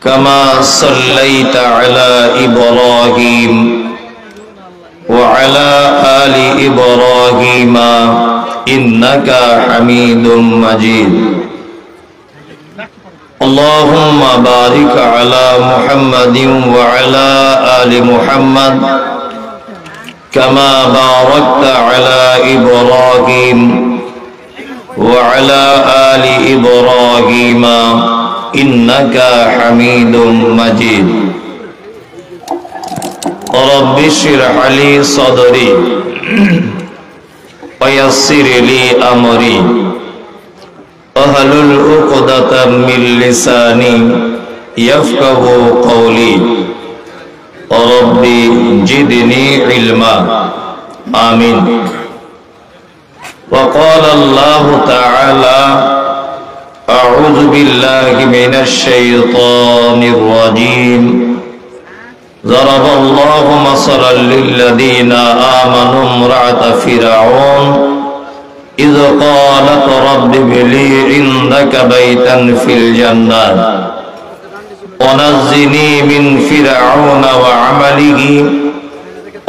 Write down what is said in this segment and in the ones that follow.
كما صليت على إبراهيم وعلى آل إبراهيم إنك حميد مجيد اللهم بارك على محمد وعلى آل محمد كما باركت على إبراهيم وعلى آل إبراهيم إنك حميد مجيد رب اشرح لي صدري ويسر لي أمري واحلل عقدة من لساني يفقهوا قولي رب زدني علما آمين وقال الله تعالى أعوذ بالله من الشيطان الرجيم ضرب الله مثلا للذين آمنوا امرأة فرعون إذ قالت رب ابن لي عندك بيتا في الجنة ونجني من فرعون وعمله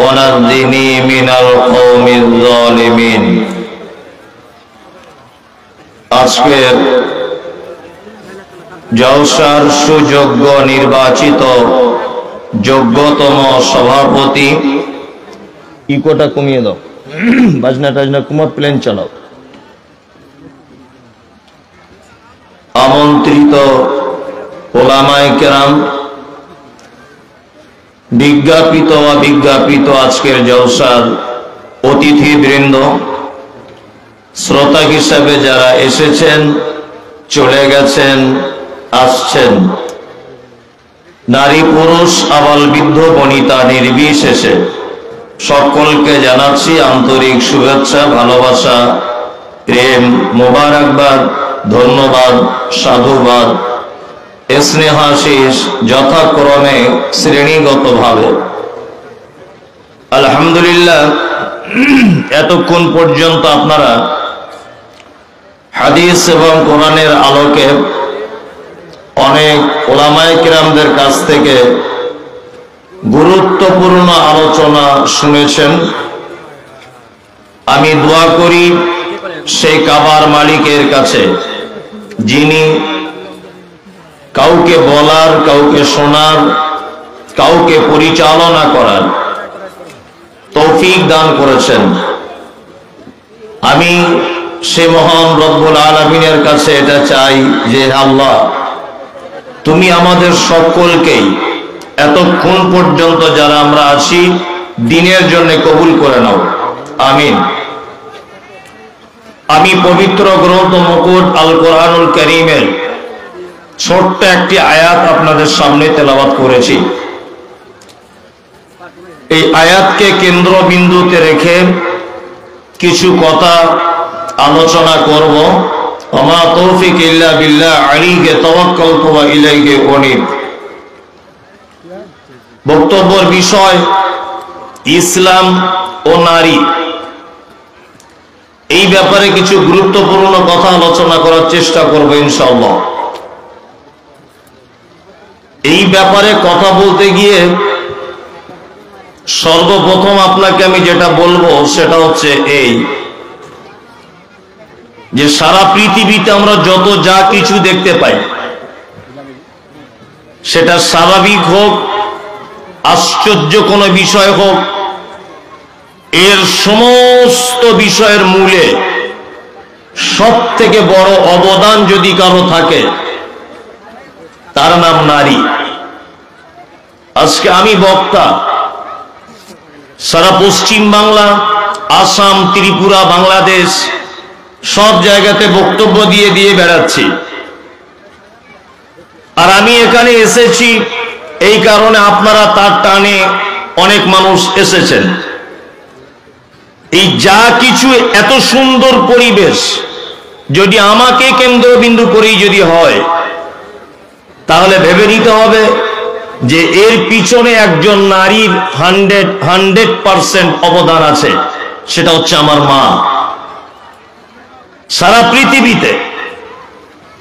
ونجني من القوم الظالمين আজকের জলসার সুযোগ্য নির্বাচিত যোগ্যতম সভাপতি ইকোটা কমিয়ে দাও বাজনা টাজনা কুমার প্লেন চালাও আমন্ত্রিত ওলামায়ে কেরাম বিজ্ঞাপিত অবিজ্ঞাপিত আজকের জলসার অতিথিবৃন্দ শ্রোতা হিসাবে যারা এসেছেন চলে গেছেন আসছেন নারী পুরুষ আবাল বৃদ্ধ বনিতা নির্বিশেষে সকলকে জানাচ্ছি আন্তরিক শুভেচ্ছা ভালোবাসা প্রেম মোবারকবাদ ধন্যবাদ সাধুবাদ স্নেহাশিস যথাক্রমে শ্রেণীগতভাবে আলহামদুলিল্লাহ এতক্ষণ পর্যন্ত আপনারা হাদিস এবং কোরআনের আলোকে অনেক উলামায়ে কিরামদের কাছ থেকে গুরুত্বপূর্ণ আলোচনা শুনেছেন। আমি দোয়া করি সেই কাবার মালিকের কাছে যিনি কাউকে বলার কাউকে শোনার কাউকে পরিচালনা করার তৌফিক দান করেছেন। আমি সে মহান রব্বুল আলামিনের কাছে এটা চাই যে আল্লাহ তুমি আমাদের সকলকেই এতক্ষণ পর্যন্ত যারা আমরা আছি দ্বীনের জন্য কবুল করে নাও আমিন। আমি পবিত্র গ্রন্থ মুকুট আল কোরআনুল কারীমের ছোট্ট একটি আয়াত আপনাদের সামনে তেলাওয়াত করেছি। এই আয়াতকে কেন্দ্রবিন্দুতে রেখে কিছু কথা আলোচনা করব। ওমা তৌফিক ইল্লা বিল্লাহ আলাইহি তাওয়াক্কালতু ওয়া ইলাইহি উনীব। বক্তব্যের বিষয় ইসলাম ও নারী। এই ব্যাপারে কিছু গুরুত্বপূর্ণ কথা আলোচনা করার চেষ্টা করব ইনশাআল্লাহ। এই ব্যাপারে কথা বলতে গিয়ে সর্বপ্রথম আপনাকে আমি যেটা বলবো সেটা হচ্ছে এই যে সারা পৃথিবীতে আমরা যত যা কিছু দেখতে পাই সেটা স্বাভাবিক হোক আশ্চর্য কোনো বিষয় হোক এর সমস্ত বিষয়ের মূলে সব থেকে বড় অবদান যদি কারো থাকে তার নাম নারী। আজকে আমি বক্তা সারা পশ্চিম বাংলা আসাম ত্রিপুরা বাংলাদেশ সব জায়গাতে বক্তব্য দিয়ে বেড়াচ্ছি। আর আমি এখানে এসেছি এই কারণে আপনারা তার টানে অনেক মানুষ এসেছেন। এই যা কিছু এত সুন্দর পরিবেশ যদি আমাকে কেন্দ্রবিন্দু করেই যদি হয় তাহলে ভেবে নিতে হবে যে এর পিছনে একজন নারীর 100% অবদান আছে, সেটা হচ্ছে আমার মা। সারা পৃথিবীতে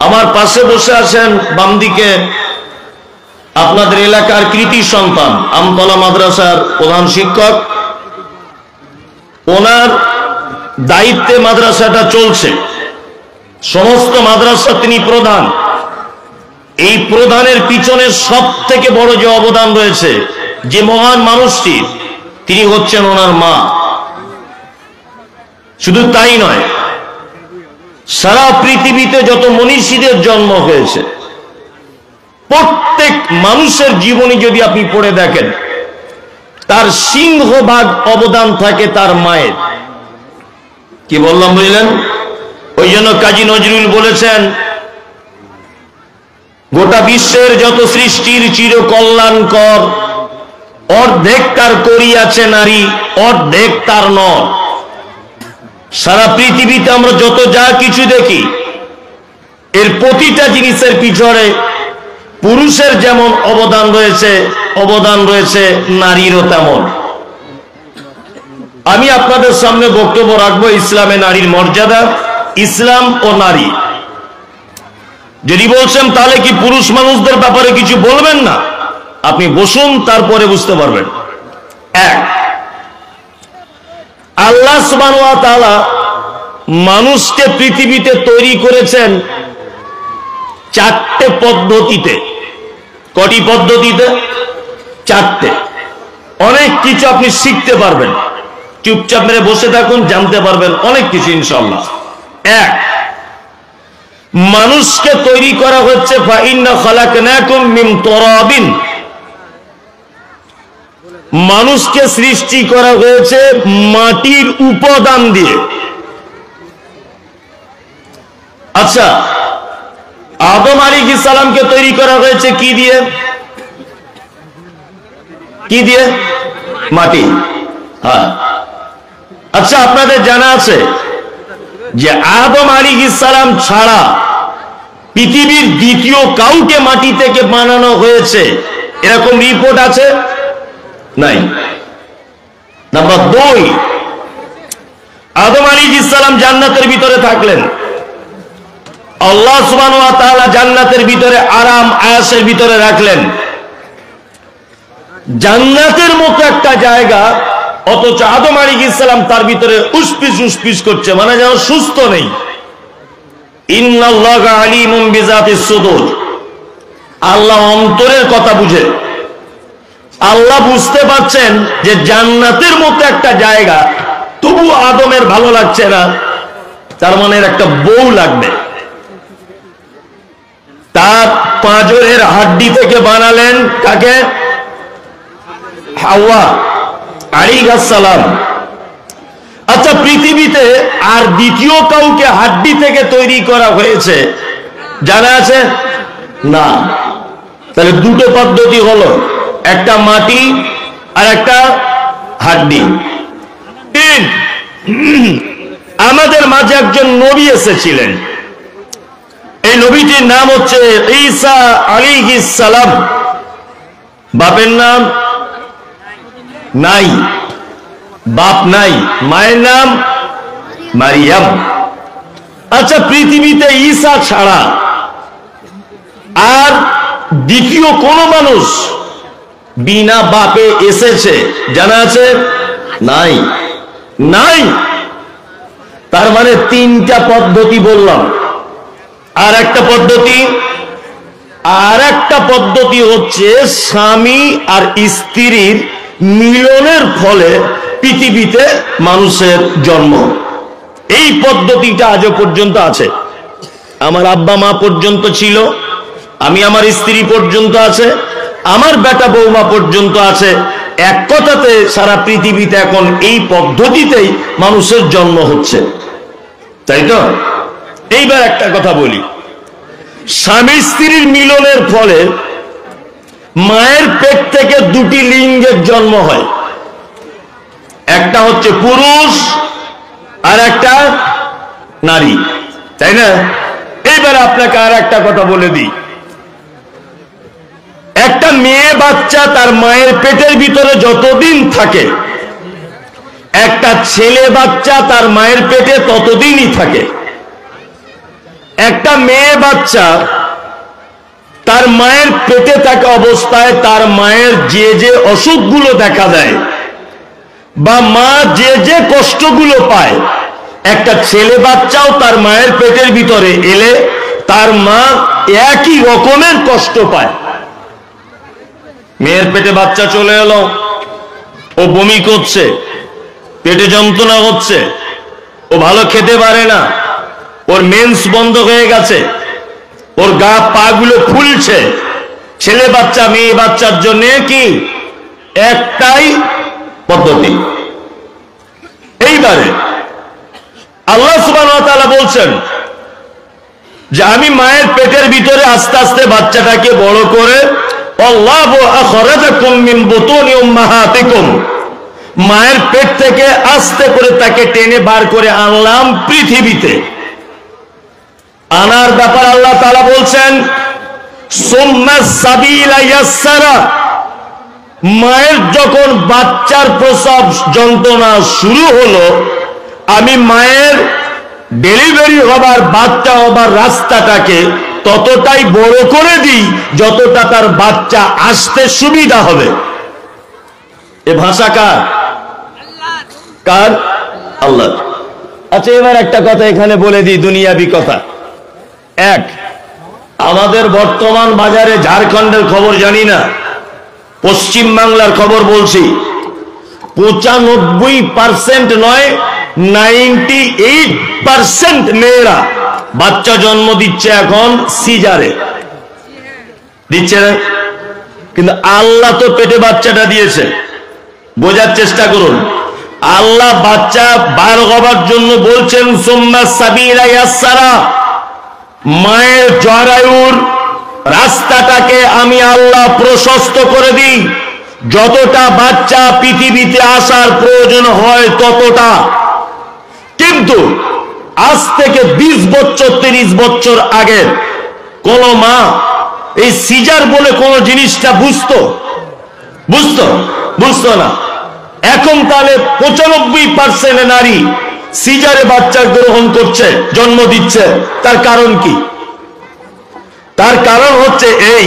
আমার পাশে বসে আছেন বাম দিকে আপনাদের এলাকার কৃতি সন্তান, আমতলা মাদ্রাসার প্রধান শিক্ষক, ওনার দায়িত্বে মাদ্রাসাটা চলছে, সমস্ত মাদ্রাসা তিনি প্রধান। এই প্রধানের পিছনে সব থেকে বড় যে অবদান রয়েছে, যে মহান মানুষটি, তিনি হচ্ছেন ওনার মা। শুধু তাই নয়, সারা পৃথিবীতে যত মনীষীদের জন্ম হয়েছে, প্রত্যেক মানুষের জীবনী যদি আপনি পড়ে দেখেন, তার সিংহভাগ অবদান থাকে তার মায়ের। কি বললাম বুঝলেন? ওই জন্য কাজী নজরুল বলেছেন, গোটা বিশ্বের যত সৃষ্টির চির কল্যাণকর, অর্ধেক তার করিয়াছে নারী, অর্ধেক তার নর। সারা পৃথিবীতে আমরা যত যা কিছু দেখি, এর প্রতিটা জিনিসের পিছনে পুরুষের যেমন অবদান রয়েছে নারীরও তেমন। আমি আপনাদের সামনে বক্তব্য রাখবো ইসলামে নারীর মর্যাদা, ইসলাম ও নারী। যদি বলছেন তাহলে কি পুরুষ মানুষদের ব্যাপারে কিছু বলবেন না? আপনি বসুন, তারপরে বুঝতে পারবেন। এক, আল্লাহ সুবহানাহু ওয়া তাআলা মানুষকে পৃথিবীতে তৈরি করেছেন চারটে পদ্ধতিতে। কটি পদ্ধতিতে? চারটে। অনেক কিছু আপনি শিখতে পারবেন, চুপচাপ মেরে বসে থাকুন, জানতে পারবেন অনেক কিছু ইনশাআল্লাহ। এক, মানুষকে তৈরি করা হচ্ছে ফাইন্না খালাকনাকুম মিন তুরাবিন, মানুষকে সৃষ্টি করা হয়েছে মাটির উপাদান দিয়ে। আচ্ছা, আদম আলাইহিস সালামকে তৈরি করা হয়েছে কি দিয়ে? কি দিয়ে? মাটি। হ্যাঁ। আচ্ছা, আপনাদের জানা আছে যে আদম আলাইহিস সালাম ছাড়া পৃথিবীর দ্বিতীয় কাউকে মাটি থেকে বানানো হয়েছে এরকম রিপোর্ট আছে? নাই। নাম্বার দুই, আদম আলাইহিস সালাম জান্নাতের ভিতরে থাকলেন। আল্লাহ সুবহানাহু ওয়া তাআলা জান্নাতের ভিতরে আরাম আয়েশের ভিতরে রাখলেন। জান্নাতের মতো একটা জায়গা, অথচ আদম আলাইহিস সালাম তার ভিতরে উসপিস উসপিস করছে, মানে যেন সুস্থ নেই। ইন্নাল্লাহা আলিমুম বিযাতিস সুদূর, আল্লাহ অন্তরের কথা বুঝে। আল্লাহ বুঝতে পারছেন যে জান্নাতের মতো একটা জায়গা, তবু আদমের ভালো লাগছে না, তার মানে একটা বউ লাগবে। তার পাঁজরের হাড্ডি থেকে বানালেন কাকে? হাওয়া আলাইহিস সালাম। আচ্ছা, পৃথিবীতে আর দ্বিতীয় কাউকে হাড্ডি থেকে তৈরি করা হয়েছে জানা আছে? না। তাহলে দুটো পদ্ধতি হলো, একটা মাটি আর একটা হাড্ডি। তিন, আমাদের মাঝে একজন নবী এসেছিলেন, এই নবীটির নাম হচ্ছে ঈসা আলাইহিস সালাম। বাপের নাম নাই, বাপ নাই, মায়ের নাম মারিয়াম। আচ্ছা, পৃথিবীতে ঈসা ছাড়া আর দ্বিতীয় কোন মানুষ বিনা বাপে এসেছে জানা আছে? নাই। নাই। তার মানে তিনটা পদ্ধতি বললাম। আর একটা পদ্ধতি হচ্ছে স্বামী আর স্ত্রীর মিলনের ফলে পৃথিবীতে মানুষের জন্ম। এই পদ্ধতিটা আজও পর্যন্ত আছে। আমার আব্বা মা পর্যন্ত ছিল, আমি আমার স্ত্রী পর্যন্ত আছে, আমার বেটা বৌমা পর্যন্ত আছে। এক কথাতে সারা পৃথিবীতে এখন এই পদ্ধতিতেই মানুষের জন্ম হচ্ছে, তাই তো? এইবার একটা কথা বলি, স্বামী স্ত্রীর মিলনের ফলে মায়ের পেট থেকে দুটি লিঙ্গের জন্ম হয়, একটা হচ্ছে পুরুষ আর একটা নারী, তাই না? এইবার আপনাকে আর একটা কথা বলে দিই, একটা মেয়ে বাচ্চা তার মায়ের পেটের ভিতরে যতদিন থাকে, একটা ছেলে বাচ্চা তার মায়ের পেটে ততদিনই থাকে। একটা মেয়ে বাচ্চা তার মায়ের পেটে থাকা অবস্থায় তার মায়ের যে যে অসুখগুলো দেখা দেয় বা মা যে যে কষ্টগুলো পায়, একটা ছেলে বাচ্চাও তার মায়ের পেটের ভিতরে এলে তার মা একই রকমের কষ্ট পায়। মেয়ের পেটে বাচ্চা চলে এলো, ও বমি করছে, পেটে যন্ত্রণা হচ্ছে, ও ভালো খেতে পারে না, ওর মেন্স বন্ধ হয়ে গেছে, ওর গা পা গুলো ফুলছে। ছেলে বাচ্চা মেয়ে বাচ্চার জন্য কি একটাই পদ্ধতি। এইবারে আল্লাহ সুবহানাহু ওয়া তাআলা বলছেন যে আমি মায়ের পেটের ভিতরে আস্তে আস্তে বাচ্চাটাকে বড় করে আল্লাহু আখরাজাকুম মিন বুতুনি উম্মাহাতিকুম, মায়ের পেট থেকে আস্তে করে তাকে টেনে বার করে আনলাম পৃথিবীতে। আনার ব্যাপার আল্লাহ তাআলা বলছেন সুম্মা সাবিলা ইয়াসসারা, মায়ের যখন বাচ্চার প্রসব যন্ত্রণা শুরু হলো আমি মায়ের ডেলিভারি হবার বাচ্চা হবার রাস্তাটাকে ততটাই বড় করে দিই যতটা তার বাচ্চা আসতে সুবিধা হবে। এ ভাষা কার? কার? আল্লাহ। আচ্ছা, এবার একটা কথা এখানে বলে দিই, দুনিয়াবি কথা। এক, আমাদের বর্তমান বাজারে ঝাড়খণ্ডের খবর জানি না, পশ্চিম বাংলার খবর বলছি, 95% নয় 98% মেয়েরা বাচ্চা জন্ম দিচ্ছে এখন সিজারে, দিচ্ছে না? কিন্তু আল্লাহ তো পেটে বাচ্চাটা দিয়েছে। বোঝার চেষ্টা করুন, আল্লাহ বাচ্চা বার হবার জন্য বলছেন সুম্মা সাবিলা ইয়াসসারা, মায়ের জরায়ুর রাস্তাটাকে আমি আল্লাহ প্রশস্ত করে দিই, যতটা বাচ্চা পৃথিবীতে আসার প্রয়োজন হয় ততটা। কিন্তু আজ থেকে 20 বছর 30 বছর আগে কোন মা এই সিজার বলে কোন জিনিসটা বুঝতো না। এখন তাহলে 95% নারী সিজারে বাচ্চা গ্রহণ করছে, জন্ম দিচ্ছে। তার কারণ কি? তার কারণ হচ্ছে এই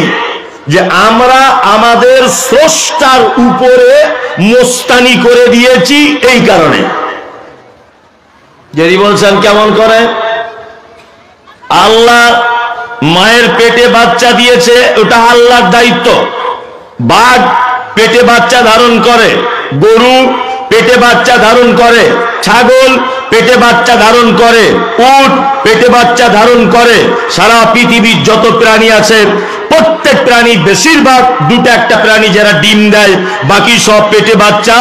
যে আমরা আমাদের স্রষ্টার উপরে মোস্তানি করে দিয়েছি। এই কারণে যদি বলছেন কেমন করে, আল্লাহ মায়ের পেটে বাচ্চা দিয়েছে, ওটা আল্লাহর দায়িত্ব। বাঘ পেটে বাচ্চা ধারণ করে, গরু পেটে বাচ্চা ধারণ করে, ছাগল পেটে বাচ্চা ধারণ করে, উট পেটে বাচ্চা ধারণ করে। সারা পৃথিবীর যত প্রাণী আছে প্রত্যেক প্রাণী, বেশিরভাগ দুটো একটা প্রাণী যারা ডিম দেয়, বাকি সব পেটে বাচ্চা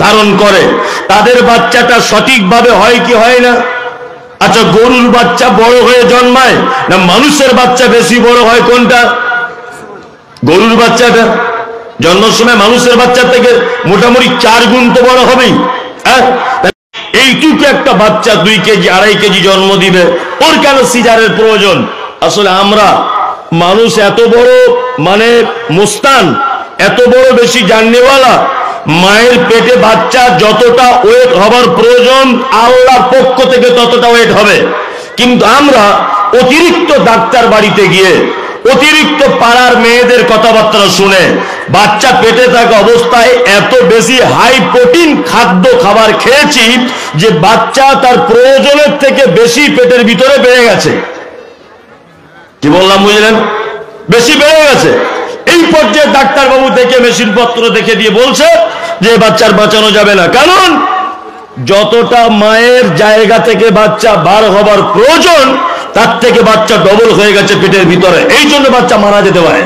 ধারণ করে। তাদের বাচ্চাটা সঠিকভাবে হয় কি হয় না? আচ্ছা, গরুর বাচ্চা বড় হয়ে জন্মায় না মানুষের বাচ্চা বেশি বড় হয়? কোনটা? গরুর বাচ্চাটা জন্মের সময় মানুষের বাচ্চার থেকে মোটামুটি 4 গুণ তো বড় হবেই। এইটুকু একটা বাচ্চা 2 কেজি 2.5 কেজি জন্ম দিবে, ওর কেন সিজারের প্রয়োজন? আসলে আমরা মানুষ এত বড় মানে মুস্তান, এত বড় বেশি জাননেওয়ালা, মায়ের পেটে বাচ্চা যতটা ওয়েট হবার প্রয়োজন আল্লাহর পক্ষ থেকে ততটা ওয়েট হবে। কিন্তু আমরা অতিরিক্ত ডাক্তার বাড়িতে গিয়ে, অতিরিক্ত পাড়ার মেয়েদের কথাবার্তা শুনে বাচ্চা পেটে থাকা অবস্থায় এত বেশি হাই প্রোটিন খাদ্য খাবার খেয়েছি যে বাচ্চা তার প্রয়োজনের থেকে বেশি পেটের ভিতরে বেড়ে গেছে। কি বললাম বুঝলেন? বেশি বেড়ে গেছে। এই পর্যায়ে ডাক্তারবাবু দেখে মেশিন পত্র দেখে দিয়ে বলছে যে বাচ্চার বাঁচানো যাবে না। কারণ যতটা মায়ের জায়গা থেকে বাচ্চা বার হবার প্রয়োজন তার থেকে বাচ্চা ডবল হয়ে গেছে পেটের ভিতরে, এই জন্য বাচ্চা মারা যেতে পারে।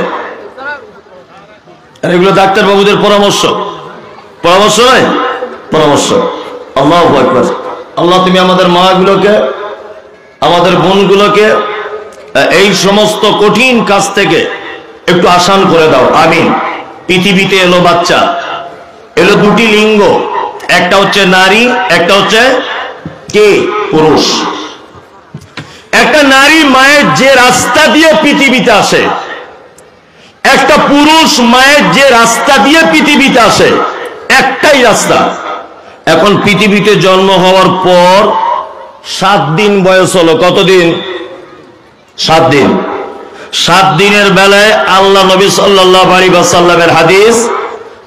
এগুলো ডাক্তারবাবুদের পরামর্শ নয়, পরামর্শ। আল্লাহু আকবার। আল্লাহ তুমি আমাদের মাগুলোকে, আমাদের বোনগুলোকে এই সমস্ত কঠিন কাজ থেকে একটু আসান করে দাও, আমিন। পৃথিবীতে এলো বাচ্চা, এলো 2টি লিঙ্গ, একটা হচ্ছে নারী, একটা হচ্ছে কে? পুরুষ। একটা নারী মায়ের যে রাস্তা দিয়ে পৃথিবীতে আসে, একটা পুরুষ মায়ের যে রাস্তা দিয়ে পৃথিবীতে আসে, একটাই রাস্তা। এখন পৃথিবীতে জন্ম হওয়ার পর 7 দিন বয়স হলো। কতদিন? 7 দিন। 7 দিনের বেলায় আল্লাহ নবী সাল্লাল্লাহু আলাইহি ওয়াসাল্লামের হাদিস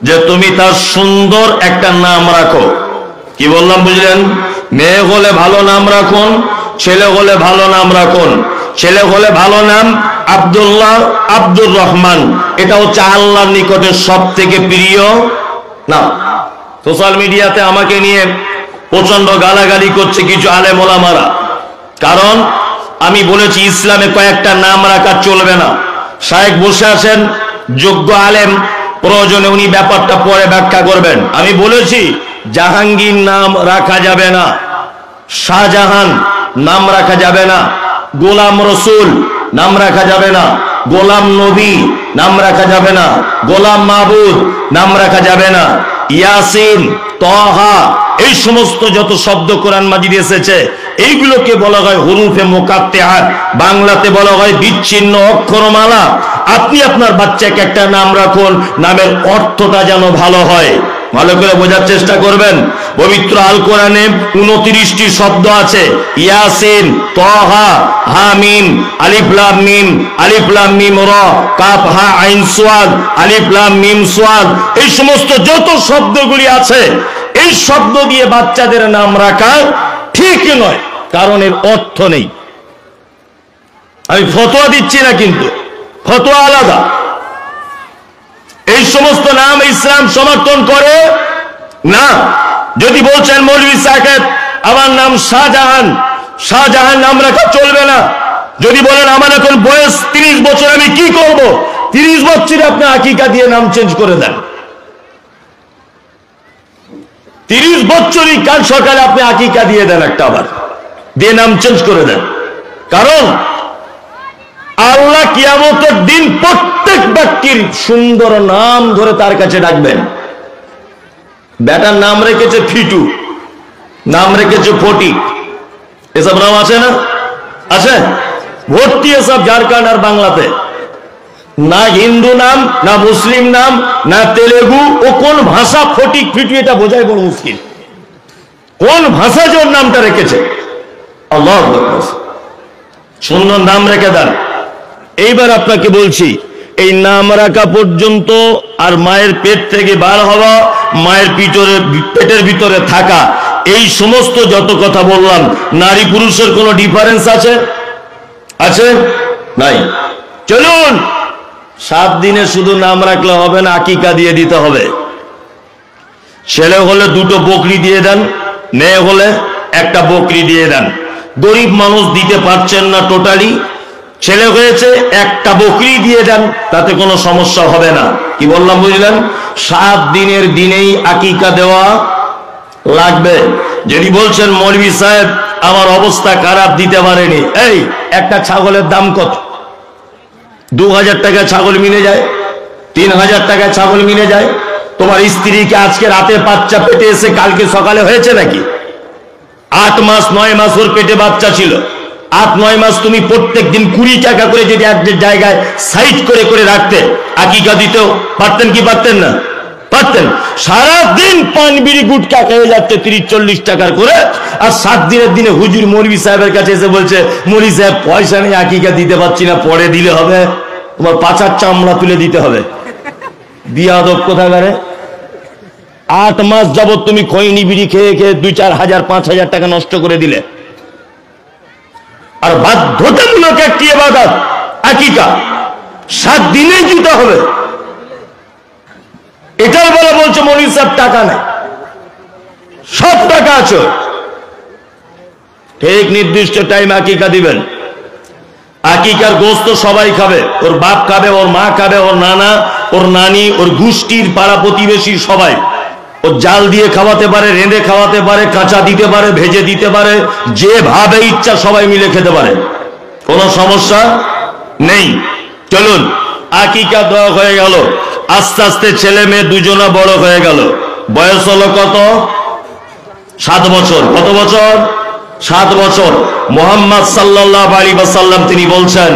যে তুমি তার সুন্দর একটা নাম রাখো। কি বললাম বুঝলেন? মেয়ে হলে ভালো নাম রাখুন, ছেলে হলে ভালো নাম রাখুন। ছেলে হলে ভালো নাম আব্দুল্লাহ, আব্দুর রহমান, এটা হচ্ছে আল্লাহর নিকটে সব থেকে প্রিয় নাম। সোশ্যাল মিডিয়াতে আমাকে নিয়ে প্রচন্ড গালাগালি করছে কিছু আলেম ওলামারা, কারণ আমি বলেছি ইসলামে কয়েকটা নাম রাখা চলবে না। শায়েখ বসে আছেন, যোগ্য আলেম, প্রয়োজনে উনি ব্যাপারটা পরে ব্যাখ্যা করবেন। আমি বলেছি জাহাঙ্গীর নাম রাখা যাবে না, শাহজাহান নাম রাখা যাবে না, গোলাম রসুল নাম রাখা যাবে না, গোলাম নবী নাম রাখা যাবে না, গোলাম মাহবুদ নাম রাখা যাবে না, ইয়াসিন, তহা, এই সমস্ত যত শব্দ কোরআন মাজিদে এসেছে এইগুলোকে বলা হয় হুরুফে মুকাত্তাআত, বাংলাতে বলা হয় বিচ্ছিন্ন অক্ষরমালা। আপনি আপনার বাচ্চাকে একটা নাম রাখুন, নামের অর্থটা যেন ভালো হয়। ভালো করে বোঝার চেষ্টা করবেন। পবিত্র আল কোরআনে 29টি শব্দ আছে, ইয়াসিন, তহা, হামিম, আলিফ লাম মিম, আলিফ লাম মিম র, কাফ হা আইন সাদ, আলিফ লাম মিম সাদ, এই সমস্ত যত শব্দগুলি আছে এই শব্দ দিয়ে বাচ্চাদের নাম রাখা ঠিক নয়, কারণ এর অর্থ নেই। আমি ফতোয়া দিচ্ছি না, কিন্তু ফতোয়া আলাদা। এই সমস্ত নাম ইসলাম সমর্থন করে না। যদি বলছেন মৌলভী সাহেব আমার নাম শাহজাহান, শাহজাহান নাম রাখা চলবে না। যদি বলেন আমার এখন বয়স 30 বছর, আমি কি করব? 30 বছরে আপনি আকিকা দিয়ে নাম চেঞ্জ করে দেন। 30 বছরই কাল সকালে আপনি আকিকা দিয়ে দেন, একটা আবার দিয়ে নাম চেঞ্জ করে দেন। কারণ আল্লাহ কিয়ামতের দিন প্রত্যেক ব্যক্তির সুন্দর নাম ধরে তার কাছে ডাকবেন। বেটার নাম রেখেছে ফিটু, নাম রেখেছে ফটিক, এসব নাম আছে না? আছে ভর্তি এসব ঝাড়খণ্ড আর বাংলাতে। না হিন্দু নাম, না মুসলিম নাম, না তেলেগু। ও কোন ভাষা ফটিক ফিটু এটা বোঝাই বড় মুশকিল। কোন ভাষা যে ওর নামটা রেখেছে? আল্লাহু আকবার। সুন্দর নাম রেখে দেন। এইবার আপনাকে বলছি, এই নাম রাখা পর্যন্ত আর মায়ের পেট থেকে বার হওয়া, মায়ের পেটের ভিতরে থাকা, এই সমস্ত যত কথা বললাম, নারী পুরুষের কোনো ডিফারেন্স আছে? আছে? নাই। চলুন, 7 দিনে শুধু নাম রাখলে হবে না, আকিকা দিয়ে দিতে হবে। ছেলে হলে 2টো বকরি দিয়ে দেন, মেয়ে হলে 1টা বকরি দিয়ে দেন। গরিব মানুষ দিতে পারছেন না টোটালি, ছেলে হয়েছে 1টা বকরি দিয়ে দেন, তাতে কোনো সমস্যা হবে না। কি বললাম বুঝলেন? 7 দিনের দিনেই আকিকা দেওয়া লাগবে। যদি বলছেন মৌলভী সাহেব আমার অবস্থা খারাপ, দিতে পারেনি, এই একটা ছাগলের দাম কত? 2000 টাকা ছাগল মিলে যায়, 3000 টাকা ছাগল মিলে যায়। তোমার স্ত্রীকে আজকে রাতে বাচ্চা পেটে এসে কালকে সকালে হয়েছে নাকি? 8 মাস 9 মাস ওর পেটে বাচ্চা ছিল। 8-9 মাস তুমি প্রত্যেক দিন 20 টাকা করে যদি এক জায়গায় সাইড করে করে রাখতে, আকিকা দিতেও পারতেন কি পারতেন না? পারতেন। সারাদিন পান বিড়ি গুটকা খেয়ে যাচ্ছে 30-40 টাকার করে, আর 7 দিনের দিনে হুজুর মৌলভী সাহেবের কাছে এসে বলছে মৌলভী সাহেব পয়সা নেই, আকিকা দিতে পারছি না, পরে দিলে হবে, তোমার পাছার চামড়া তুলে দিতে হবে। বিয়াদব কোথাকারে। 8 মাস যাবত তুমি খৈনি বিড়ি খেয়ে খেয়ে 2-4 হাজার 5,000 টাকা নষ্ট করে দিলে। আর বাধ্যতামূলক একটি ইবাদত আকিকা, 7 দিনেই দিতে হবে। এটার বলে বলছে মৌলভী সাহেব টাকা নেই, সব টাকা আছে, ঠিক নির্দিষ্ট টাইম আকিকা দিবেন। আকিকার গোশত সবাই খাবে, ওর বাপ খাবে, ওর মা খাবে, ওর নানা, ওর নানি, ওর গোষ্ঠীর পাড়া প্রতিবেশী সবাই। ও জাল দিয়ে খাওয়াতে পারে, রেঁধে খাওয়াতে পারে, কাঁচা দিতে পারে, ভেজে দিতে পারে, যেভাবে ইচ্ছা সবাই মিলে খেতে পারে, কোনো সমস্যা নেই। চলুন, আকিকা দেওয়া হয়ে গেল। আস্তে আস্তে ছেলে মেয়ে দুজনা বড় হয়ে গেল। বয়স হলো কত? 7 বছর। কত বছর? 7 বছর। মুহাম্মদ সাল্লাল্লাহু আলাইহি ওয়াসাল্লাম তিনি বলছেন,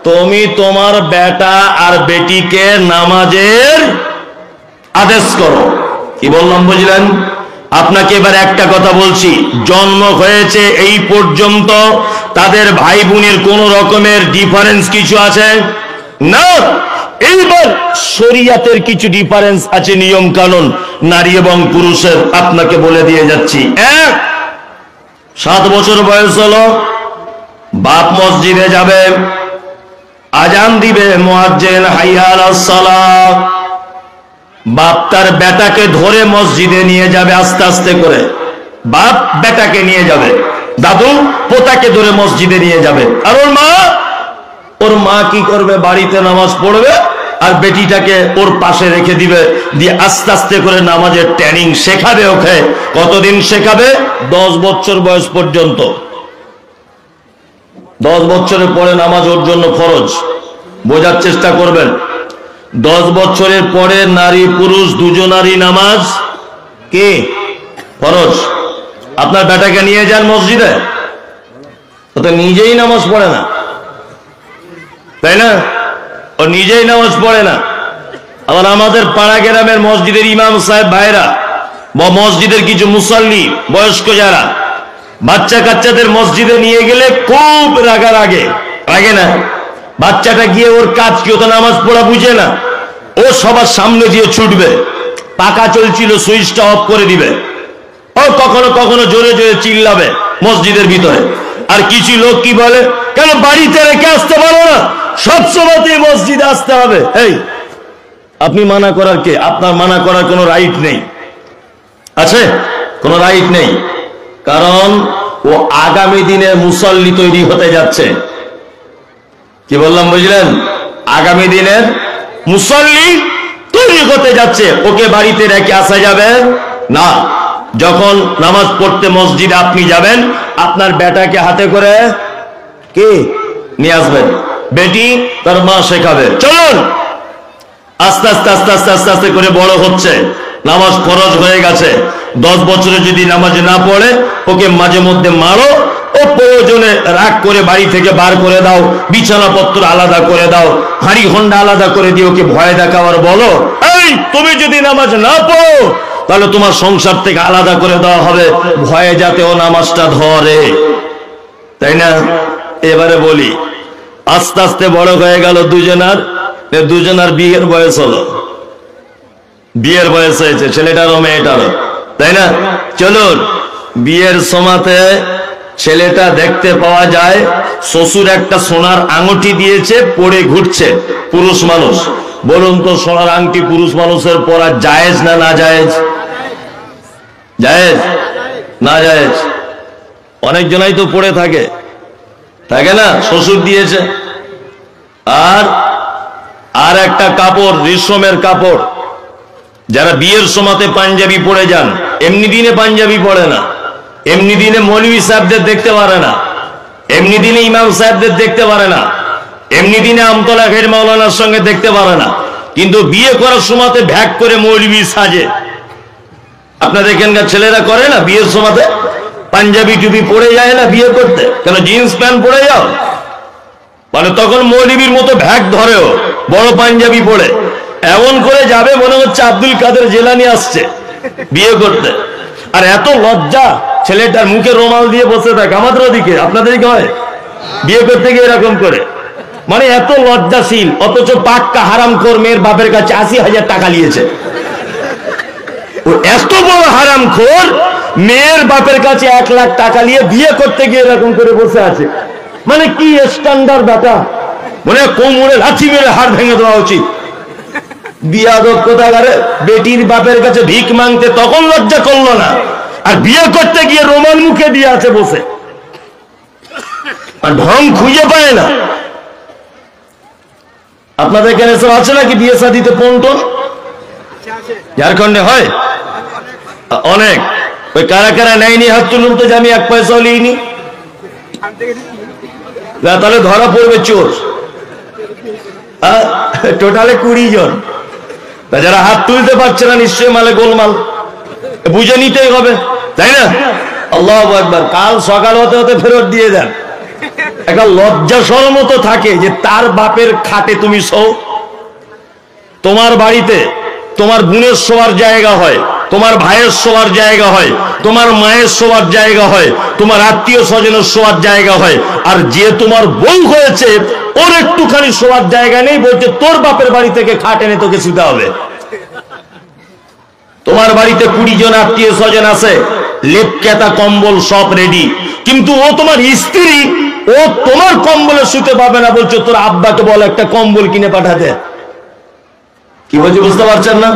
তুমি তোমার বেটা আর বেটিকে নামাজের আদেশ করো। কি বললাম বুঝলেন? আপনাকে এবার একটা কথা বলছি, জন্ম হয়েছে এই পর্যন্ত তাদের ভাই বোনের কোন রকমের ডিফারেন্স কিছু আছে না। এইবার শরিয়াতের কিছু ডিফারেন্স আছে, নিয়ম কানুন নারী এবং পুরুষের, আপনাকে বলে দিয়ে যাচ্ছি। 7 বছর বয়স হলো, বাপ মসজিদে যাবে, আজান দিবে, মুয়াজ্জিন হাইয়া আলাস সালাহ, বাপ তার বেটাকে ধরে মসজিদে নিয়ে যাবে আস্তে আস্তে করে। বাপ বেটাকে নিয়ে যাবে, দাদু পোতাকে ধরে মসজিদে নিয়ে যাবে। আর ওর মা কি করবে, বাড়িতে নামাজ পড়বে আর বেটিটাকে ওর পাশে রেখে দিবে, দিয়ে আস্তে আস্তে করে নামাজের ট্রেনিং শেখাবে ওকে। কতদিন শেখাবে? 10 বছর বয়স পর্যন্ত। 10 বছরের পরে নামাজ ওর জন্য ফরজ। বোঝার চেষ্টা করবেন, 10 বছরের পরে নারী পুরুষ দুজনারই নামাজ কি ফরজ। আপনার বেটাকে নিয়ে যান মসজিদে, ও তো নিজেই নামাজ পড়ে না, তাই না? ও নিজেই নামাজ পড়ে না। আবার আমাদের পাড়া গ্রামের মসজিদের ইমাম সাহেব ভাইরা বা মসজিদের কিছু মুসাল্লি বয়স্ক যারা বাচ্চা কাচ্চাদের মসজিদে নিয়ে গেলে খুব রাগে না? বাচ্চাটা গিয়ে ওর কাজ কি, ও তো নামাজ পড়া বুঝে না, ও সবার সামনে দিয়ে ছুটবে, পাখা চলছিল সুইচটা অফ করে দিবে, ও কখনো কখনো জোরে জোরে চিল্লাবে মসজিদের ভিতরে। আর কিছু লোক কি বলে, কেন বাড়িতে রেখে আসতে পারো না, সবসময় মসজিদে আসতে হবে। এই আপনি মানা করার কে? আপনার মানা করার কোনো রাইট নেই, আছে? কোনো রাইট নেই, কারণ ও আগামী দিনে মুসল্লি তৈরি হতে যাচ্ছে। কি বললাম বুঝলেন? আগামী দিনের মুসল্লি তৈরি হতে যাচ্ছে, ওকে বাড়িতে রেখে আসা যাবে না। যখন নামাজ পড়তে মসজিদে আপনি যাবেন, আপনার বেটাকে হাতে করে কি নিয়ে আসবেন, বেটি তার মা শেখাবে। চলুন, আস্তে আস্তে আস্তে আস্তে আস্তে আস্তে করে বড় হচ্ছে, নামাজ ফরজ হয়ে গেছে। 10 বছরে যদি নামাজ না পড়ে, ওকে মাঝে মধ্যে মারো, ও প্রয়োজনে রাগ করে বাড়ি থেকে বার করে দাও, বিছানাপত্র আলাদা করে দাও, হাঁড়ি হন্ডা আলাদা করে দিয়ে ওকে ভয় দেখাবার বলো, এই তুমি যদি নামাজ না পড়ো তাহলে তোমার সংসার থেকে আলাদা করে দেওয়া হবে, ভয়ে যাতে ও নামাজটা ধরে, তাই না? এবারে বলি, আস্তে আস্তে বড় হয়ে গেল, দুজনার বিয়ের বয়স হলো, বিয়ের বয়স হয়েছে ছেলেটারও মেয়েটারও, তাই না? চলুন, বিয়ের সময়তে ছেলেটা দেখতে পাওয়া যায় শ্বশুর একটা সোনার আংটি দিয়েছে, পরে ঘুরছে, পুরুষ মানুষ। বলুন তো, সোনার আংটি পুরুষ মানুষের পরা জায়েজ না না জায়েজ? জায়েজ না জায়েজ? অনেক জনাই তো পড়ে থাকে, থাকে না? শ্বশুর দিয়েছে। আর একটা কাপড়, রেশমের কাপড়, যারা বিয়ের সময়তে পাঞ্জাবি পরে যান, এমনি দিনে পাঞ্জাবি পরে না, এমনি দিনে মৌলভী সাহেবদের দেখতে পারে না, এমনি দিনে ইমাম সাহেবদের দেখতে পারে না, এমনি দিনে আমতলা ঘের মাওলানার সঙ্গে দেখতে পারে না, কিন্তু বিয়ে করার সময়তে ভ্যাগ করে মৌলভী সাজে। আপনাদের এখানকার ছেলেরা করে না, বিয়ের সময়তে পাঞ্জাবি টুপি পরে যায় না বিয়ে করতে? কেন জিন্স প্যান্ট পরে যাও? মানে তখন মৌলভীর মতো ভ্যাগ ধরেও বড় পাঞ্জাবি পরে এমন করে যাবে, মনে হচ্ছে আব্দুল কাদের জেলানি আসছে বিয়ে করতে। আর এত লজ্জা, ছেলেটার মুখে রুমাল দিয়ে বসে থাকে। আমাদের ওদিকে, আপনাদের কি হয় বিয়ে করতে গিয়ে এরকম করে? মানে এত লজ্জাশীল, অথচ পাক্কা হারামখোর মেয়ের বাপের কাছে 80,000 টাকা নিয়েছে। ও এত বড় হারামখোর, মেয়ের বাপের কাছে 1 লাখ টাকা নিয়ে বিয়ে করতে গিয়ে এরকম করে বসে আছে। মানে কি স্ট্যান্ডার্ড ব্যাটা, মনে কোমরে লাঠি মেরে হাড় ভেঙে দেওয়া উচিত। বিয়াদব কোথাকারে, বেটির বাপের কাছে ভিক মাংতে তখন লজ্জা করলো না, আর বিয়ে করতে গিয়ে রোমান মুখে দিয়ে আছে বসে, আর ঢং খুঁজে পায় না। আপনাদের এখানে সব আছে নাকি বিয়ে শাদিতে পন্টন? ঝাড়খণ্ডে হয় অনেক। ওই কারা কারা নেয়নি হাত তুলুন তো, যে আমি 1 পয়সাও নিইনি। তাহলে ধরা পড়বে চোর। টোটালে 20 জন। যারা হাত তুলতে পারছে না, নিশ্চয়ই মালে গোলমাল, বুঝে নিতেই হবে, তাই না? আল্লাহু আকবার। কাল সকাল হতে হতে ফেরত দিয়ে দেন। একটা লজ্জা শরম তো থাকে যে তার বাপের খাটে তুমি শো, তোমার বাড়িতে তোমার বোনের শোয়ার জায়গা হয়, তোমার ভাইয়ের শোয়ার জায়গা হয়, তোমার মায়ের শোয়ার জায়গা হয়, তোমার আত্মীয় স্বজনের শোয়ার জায়গা হয়। আর যে তোমার বউ হয়েছে ওর একটুখানি শোয়ার জায়গা নেই, বলছে তোর বাপের বাড়ি থেকে খাট এনে তোকে শুতে হবে। তোমার বাড়িতে 20 জন আত্মীয় স্বজন আছে, লেপ কেতা কম্বল সব রেডি, কিন্তু ও তোমার স্ত্রী, ও তোমার কম্বলে শুতে পাবে না, বলছো তোর আব্বাকে বল একটা কম্বল কিনে পাঠাতে। কি বলছে বুঝতে পারছেন না?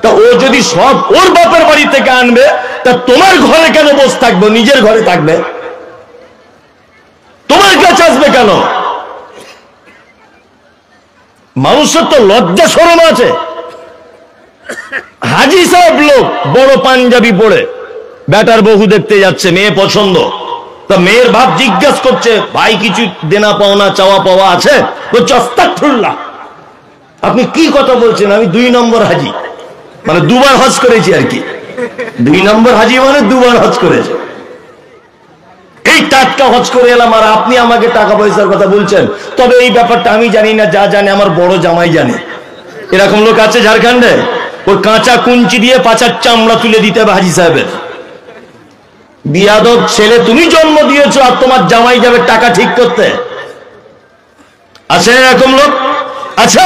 তা ও যদি সব ওর বাপের বাড়ি থেকে আনবে, তা তোমার ঘরে কেন বসে থাকবে? নিজের ঘরে থাকবে, তোমার কাছে আসবে কেন? মানুষের তো লজ্জা শরম আছে। হাজি সাহেব লোক বড় পাঞ্জাবি পরে বেটার বহু দেখতে যাচ্ছে, মেয়ে পছন্দ। তা মেয়ের বাপ জিজ্ঞেস করছে, ভাই কিছু দেনা পাওনা চাওয়া পাওয়া আছে? বলছে আস্তাগফিরুল্লাহ। আপনি কি কথা বলছেন? আমি 2 নম্বর হাজি, মানে 2 বার হজ করেছি আর কি। 2 নম্বর হাজি মানে 2 বার হজ করেছে। এই টাটকা হজ করে এলাম আর আপনি আমাকে টাকা পয়সার কথা বলছেন? তবে এই ব্যাপারটা আমি জানি না, যা জানে আমার বড় জামাই জানে। এরকম লোক আছে ঝাড়খণ্ডে, ওর কাঁচা কুঞ্চি দিয়ে পাচার চামড়া তুলে দিতে হবে হাজি সাহেবের। বিয়াদব ছেলে, তুমি জন্ম দিয়েছো আর তোমার জামাই যাবে টাকা ঠিক করতে? আছে এরকম লোক? আচ্ছা,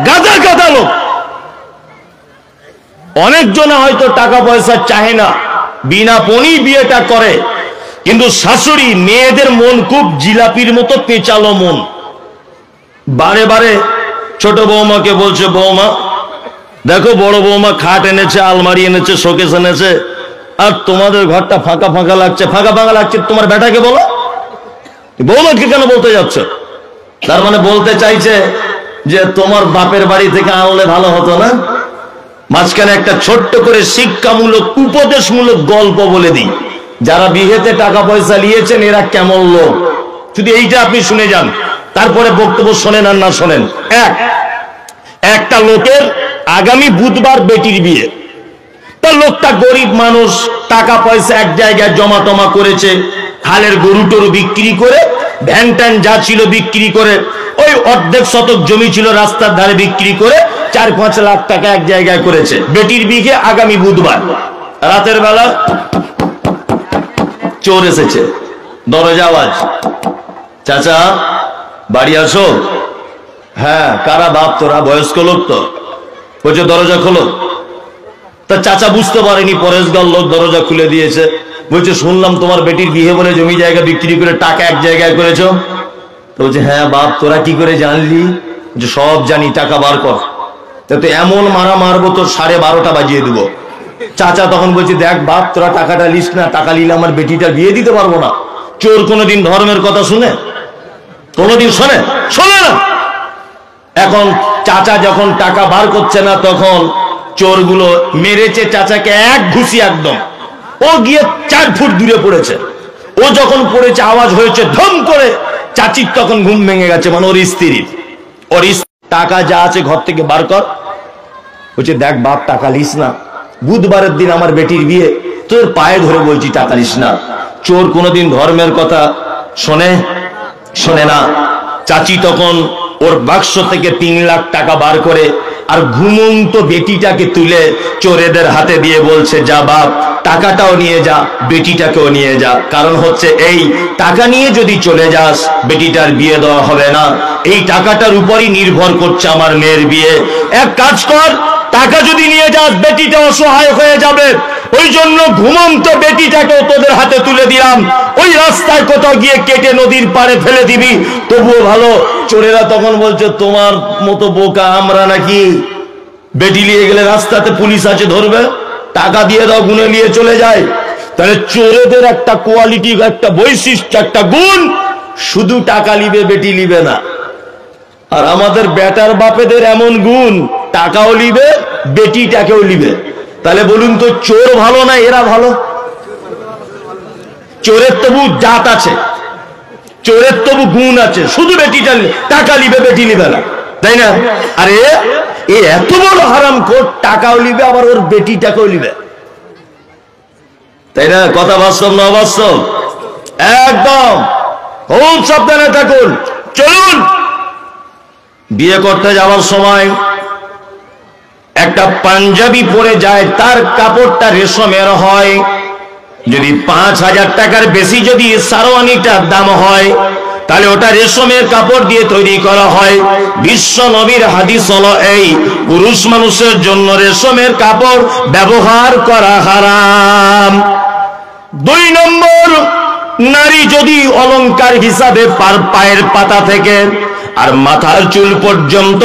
গাদা গাদা লোক। অনেকজনে হয়তো টাকা পয়সা চাহে না, বিনা পণি বিয়েটা করে, কিন্তু শাশুড়ি মেয়েদের মন খুব জিলাপির মতো পেঁচালো মন। বারে বারে ছোট বৌমাকে বলছে, বৌমা দেখো বড় বৌমা খাট এনেছে, আলমারি এনেছে, শোকেস এনেছে, আর তোমাদের ঘরটা ফাঁকা ফাঁকা লাগছে। ফাঁকা ফাঁকা লাগছে তোমার বেটাকে বলো, বৌমাকে কেন বলতে যাচ্ছ? তার মানে বলতে চাইছে যে তোমার বাপের বাড়ি থেকে আনলে ভালো হতো না? মাঝখানে একটা ছোট্ট করে শিক্ষামূলক উপদেশমূলক গল্প বলে দিই। যারা বিয়েতে টাকা পয়সা নিয়েছেন এরা কেমন লোক, শুধু এইটা আপনি শুনে যান, তারপরে বক্তব্য শোনেন আর না শোনেন। একটা লোকের আগামী বুধবার বেটির বিয়ে। তা লোকটা গরিব মানুষ, টাকা পয়সা এক জায়গায় জমা টমা করেছে, হালের গরু টরু বিক্রি করে, ভ্যান ট্যান যা ছিল বিক্রি করে, ওই অর্ধেক শতক জমি ছিল রাস্তার ধারে বিক্রি করে 4-5 লাখ টাকা এক জায়গায় করেছে। বেটির বিয়ে আগামী বুধবার। রাতের বেলা চোর এসেছে, দরজা আওয়াজ, চাচা বাড়ি আসো। হ্যাঁ, কারা বাপ তোরা? বয়স্ক লোক তো। বলছে দরজা খোলো। তা চাচা বুঝতে পারেনি পরেশগার লোক, দরজা খুলে দিয়েছে। বলছে শুনলাম তোমার বেটির বিয়ে বলে জমি জায়গা বিক্রি করে টাকা এক জায়গায় করেছো। তো বলছে হ্যাঁ বাপ, তোরা কি করে জানলি? যে সব জানি, টাকা বার কর। তো এমন মারা মারবো তোর 12:30 বাজিয়ে দেবো। চাচা তখন বলছে দেখ বাপ, তোরা টাকাটা লিস না, টাকা নিলে আমার বেটিটা বিয়ে দিতে পারবো না। চোর কোনোদিন ধর্মের কথা শুনে? কোনোদিন শোনে? শোনে না। এখন চাচা যখন টাকা বার করছে না, তখন চোরগুলো মেরেছে চাচাকে এক ঘুষি একদম। ও গিয়ে 4 ফুট দূরে পড়েছে। ও যখন পড়েছে আওয়াজ হয়েছে ধম করে, চাচির তখন ঘুম ভেঙে গেছে, মানে ওর স্ত্রীর। ওর টাকা যা আছে ঘর থেকে বার কর। বলছে দেখ বাপ, টাকা লিস না, বুধবারের দিন আমার বেটির বিয়ে, তোর পায়ে ধরে বলছি টাকা লিস না। চোর কোনোদিন ধর্মের কথা শোনে? শোনে না। চাচি তখন ওর বাক্স থেকে 3 লাখ টাকা বার করে আর ঘুমন্ত বেটিটাকে তুলে চোরেদের হাতে দিয়ে বলছে যা বাপ, টাকাটাও নিয়ে যা, বেটিটাকেও নিয়ে যা। কারণ হচ্ছে এই টাকা নিয়ে যদি চলে যাস বেটিটার বিয়ে দেওয়া হবে না। এই টাকাটার উপরই নির্ভর করছে আমার মেয়ের বিয়ে। এক কাজ কর, টাকা যদি নিয়ে যাস বেটিটা অসহায় হয়ে যাবে, ওই জন্য ঘুমন্ত বেটিটাকেও তোদের হাতে তুলে দিলাম। ওই রাস্তায় কোথাও গিয়ে কেটে নদীর পাড়ে ফেলে দিবি, তবুও ভালো। চোরেরা তখন বলছে তোমার মতো বোকা আমরা নাকি? বেটি নিয়ে গেলে রাস্তাতে পুলিশ আছে ধরবে, টাকা দিয়ে দাও, গুনে নিয়ে চলে যায়। তাহলে চোরেদের একটা কোয়ালিটি, একটা বৈশিষ্ট্য, একটা গুণ, শুধু টাকা লিবে, বেটি লিবে না। আর আমাদের বেটার বাপেদের এমন গুণ, টাকাও লিবে, বেটিটাকেও লিবে। তাহলে বলুন তো চোর ভালো না এরা ভালো? চোরের তবু জাত আছে, চোরের তবু গুণ আছে, শুধু বেটিটা টাকা লিবে, বেটি লিবে না, তাই না? আরে এ এত বড় হারামখোর, টাকাও লিবে আবার ওর বেটিটাকেও লিবে, তাই না? কথা বাস্তব না অবাস্তব? একদম খুব সাবধানে থাকুন। চলুন, বিয়ে করতে যাওয়ার সময় একটা পাঞ্জাবি পরে যায়, তার কাপড়টা রেশমের হয়, যদি 5,000 টাকার বেশি যদি সারওয়ানিটার দাম হয়, তাহলে ওটা রেশমের কাপড় দিয়ে তৈরি করা হয়। বিশ্ব নবীর হাদিস হলো এই, পুরুষ মানুষের জন্য রেশমের কাপড় ব্যবহার করা হারাম। 2 নম্বর, নারী যদি অলংকার হিসাবে পায়ের পাতা থেকে আর মাথার চুল পর্যন্ত,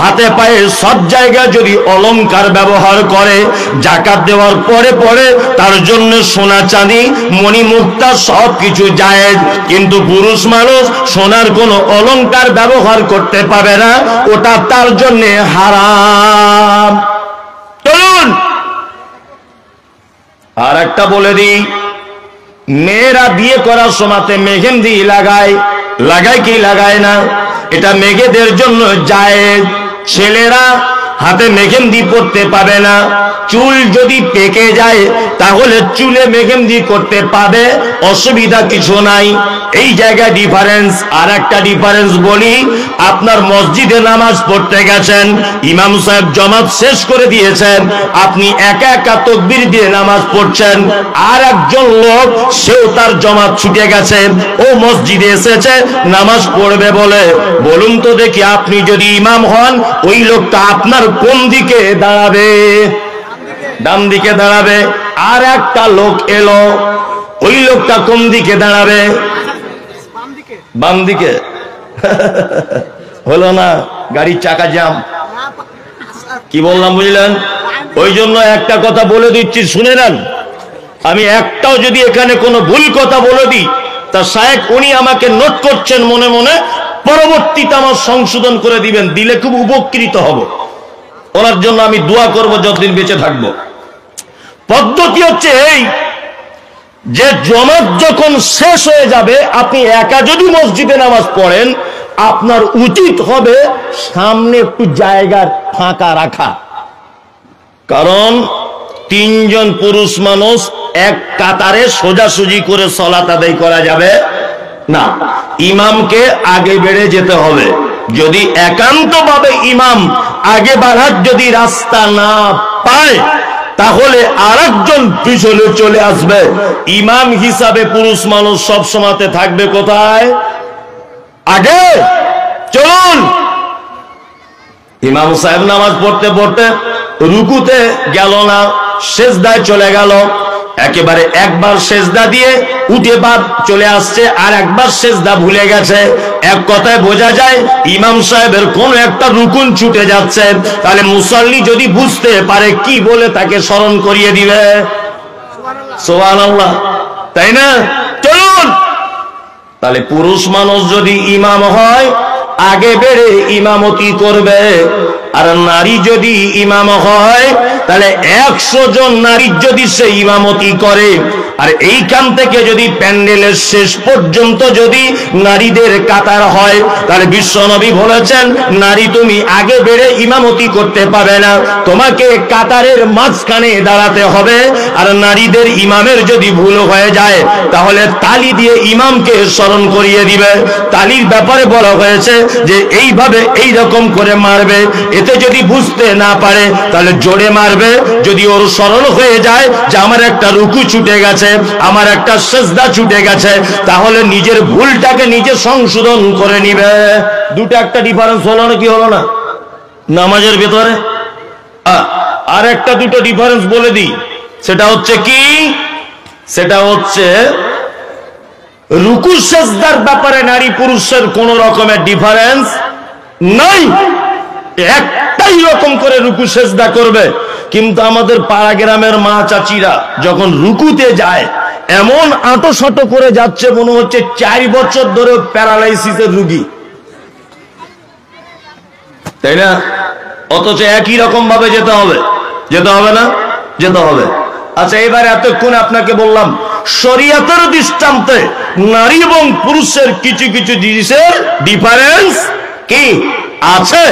হাতে পায়ে সব জায়গায় যদি অলংকার ব্যবহার করে, যাকাত দেওয়ার পরে পরে তার জন্য সোনা চাঁদি মণিমুক্তা সব কিছু জায়েজ। কিন্তু পুরুষ মানুষ সোনার কোনো অলংকার ব্যবহার করতে পাবে না, ওটা তার জন্য হারাম। চলুন আর একটা বলে দিই, মেয়েরা বিয়ে করার সময়তে মেহেন্দি লাগায় কি লাগায় না? এটা মেয়েদের জন্য জায়েজ। ছেলেরা হাতে মেহেন্দি পরতে পাবে না। চুল যদি পেকে যায় তাহলে চুলে মেহেন্দি করতে পাবে, অসুবিধা কিছু নাই। এই জায়গায় ডিফারেন্স। আর একটা ডিফারেন্স বলি, আপনার মসজিদে নামাজ পড়তে গেছেন, ইমাম সাহেব জামাত শেষ করে দিয়েছেন, আপনি একা একা তাকবীর দিয়ে নামাজ পড়ছেন, আর একজন লোক সেও তার জামাত ছুটে গেছে, ও মসজিদে এসেছে নামাজ পড়বে বলে। বলুন তো দেখি, আপনি যদি ইমাম হন, ওই লোকটা আপনার কোন দিকে দাঁড়াবে? ডান দিকে দাঁড়াবে। আর একটা লোক এলো, ওই লোকটা কোন দিকে দাঁড়াবে? বাম দিকে। হলো না, গাড়ির চাকা জ্যাম। কি বললাম বুঝলেন? ওই জন্য একটা কথা বলে দিচ্ছি, শুনে নেন। আমি একটাও যদি এখানে কোনো ভুল কথা বলে দিই, তা শায়েখ উনি আমাকে নোট করছেন মনে মনে, পরবর্তীতে আমার সংশোধন করে দিবেন, দিলে খুব উপকৃত হব। ওনার জন্য আমি দোয়া করব যতদিন বেঁচে থাকবো। পদ্ধতি হচ্ছে এই, যে জামাত যখন শেষ হয়ে যাবে, আপনি একা যদি মসজিদে নামাজ পড়েন, আপনার উচিত হবে সামনে একটু জায়গা ফাঁকা রাখা। কারণ 3 জন পুরুষ মানুষ এক কাতারে সোজাসুজি করে সালাত আদায় করা যাবে না, ইমামকে আগে বেড়ে যেতে হবে। যদি একান্তভাবে ইমাম আগে বাড়ার যদি রাস্তা না পায়, তাহলে আরেকজন পিছনে চলে আসবে। ইমাম হিসাবে পুরুষ মানুষ সব সময়তে থাকবে কোথায়? আগে। চলুন, ইমাম সাহেব নামাজ পড়তে পড়তে রুকুতে গেল না, সেজদায় চলে গেল, একেবারে একবার সেজদা দিয়ে উঠে বাদ চলে আসছে, আর একবার সেজদা ভুলে গেছে। এক কথায় বোঝা যায় ইমাম সাহেবের কোন একটা রুকুন ছুটে যাচ্ছে। তাহলে মুসল্লি যদি বুঝতে পারে, কি বলে তাকে স্মরণ করিয়ে দিবে? সুবহানাল্লাহ, তাই না? চলুন, তাহলে পুরুষ মানুষ যদি ইমাম হয়, আগে বেড়ে ইমামতি করবে। আর নারী যদি ইমাম হয়, তাহলে 100 জন নারীর যদি সে ইমামতি করে, আর এইখান থেকে যদি প্যান্ডেলের শেষ পর্যন্ত যদি নারীদের কাতার হয়, তাহলে বিশ্বনবী বলেছেন, নারী তুমি আগে বেড়ে ইমামতি করতে পাবে না, তোমাকে কাতারের মাঝখানে দাঁড়াতে হবে। আর নারীদের ইমামের যদি ভুল হয়ে যায়, তাহলে তালি দিয়ে ইমামকে স্মরণ করিয়ে দিবে। তালির ব্যাপারে বলা হয়েছে যে এইভাবে এই রকম করে মারবে। এতে যদি বুঝতে না পারে, তাহলে জোরে মারবে। যদি ওর স্মরণ হয়ে যায় যে আমার একটা রুকু ছুটে গেছে, আমার একটা সেজদা ছুটে গেছে, তাহলে নিজের ভুলটাকে নিজে সংশোধন করে নিবে। দুটো একটা ডিফারেন্স হলো না? কি হলো না নামাজের ভেতরে? আর একটা দুটো ডিফারেন্স বলে দিই। সেটা হচ্ছে কি? সেটা হচ্ছে রুকু সেজদার ব্যাপারে নারী পুরুষের কোন রকমের ডিফারেন্স নাই, একটাই রকম করে রুকু সেজদা করবে। কিন্তু আমাদের পাড়া গ্রামের মা চাচিরা যখন রুকুতে যায়, এমন আঁটো করে যাচ্ছে মনে হচ্ছে 4 বছর ধরে প্যারালাইসিসের রুগী, তাই না? অথচ একই রকম ভাবে যেতে হবে না? যেতে হবে। আচ্ছা, এবারে এতক্ষণ আপনাকে বললাম শরীয়তের দৃষ্টান্তে নারী এবং পুরুষের কিছু কিছু জিনিসের ডিফারেন্স কি আছে।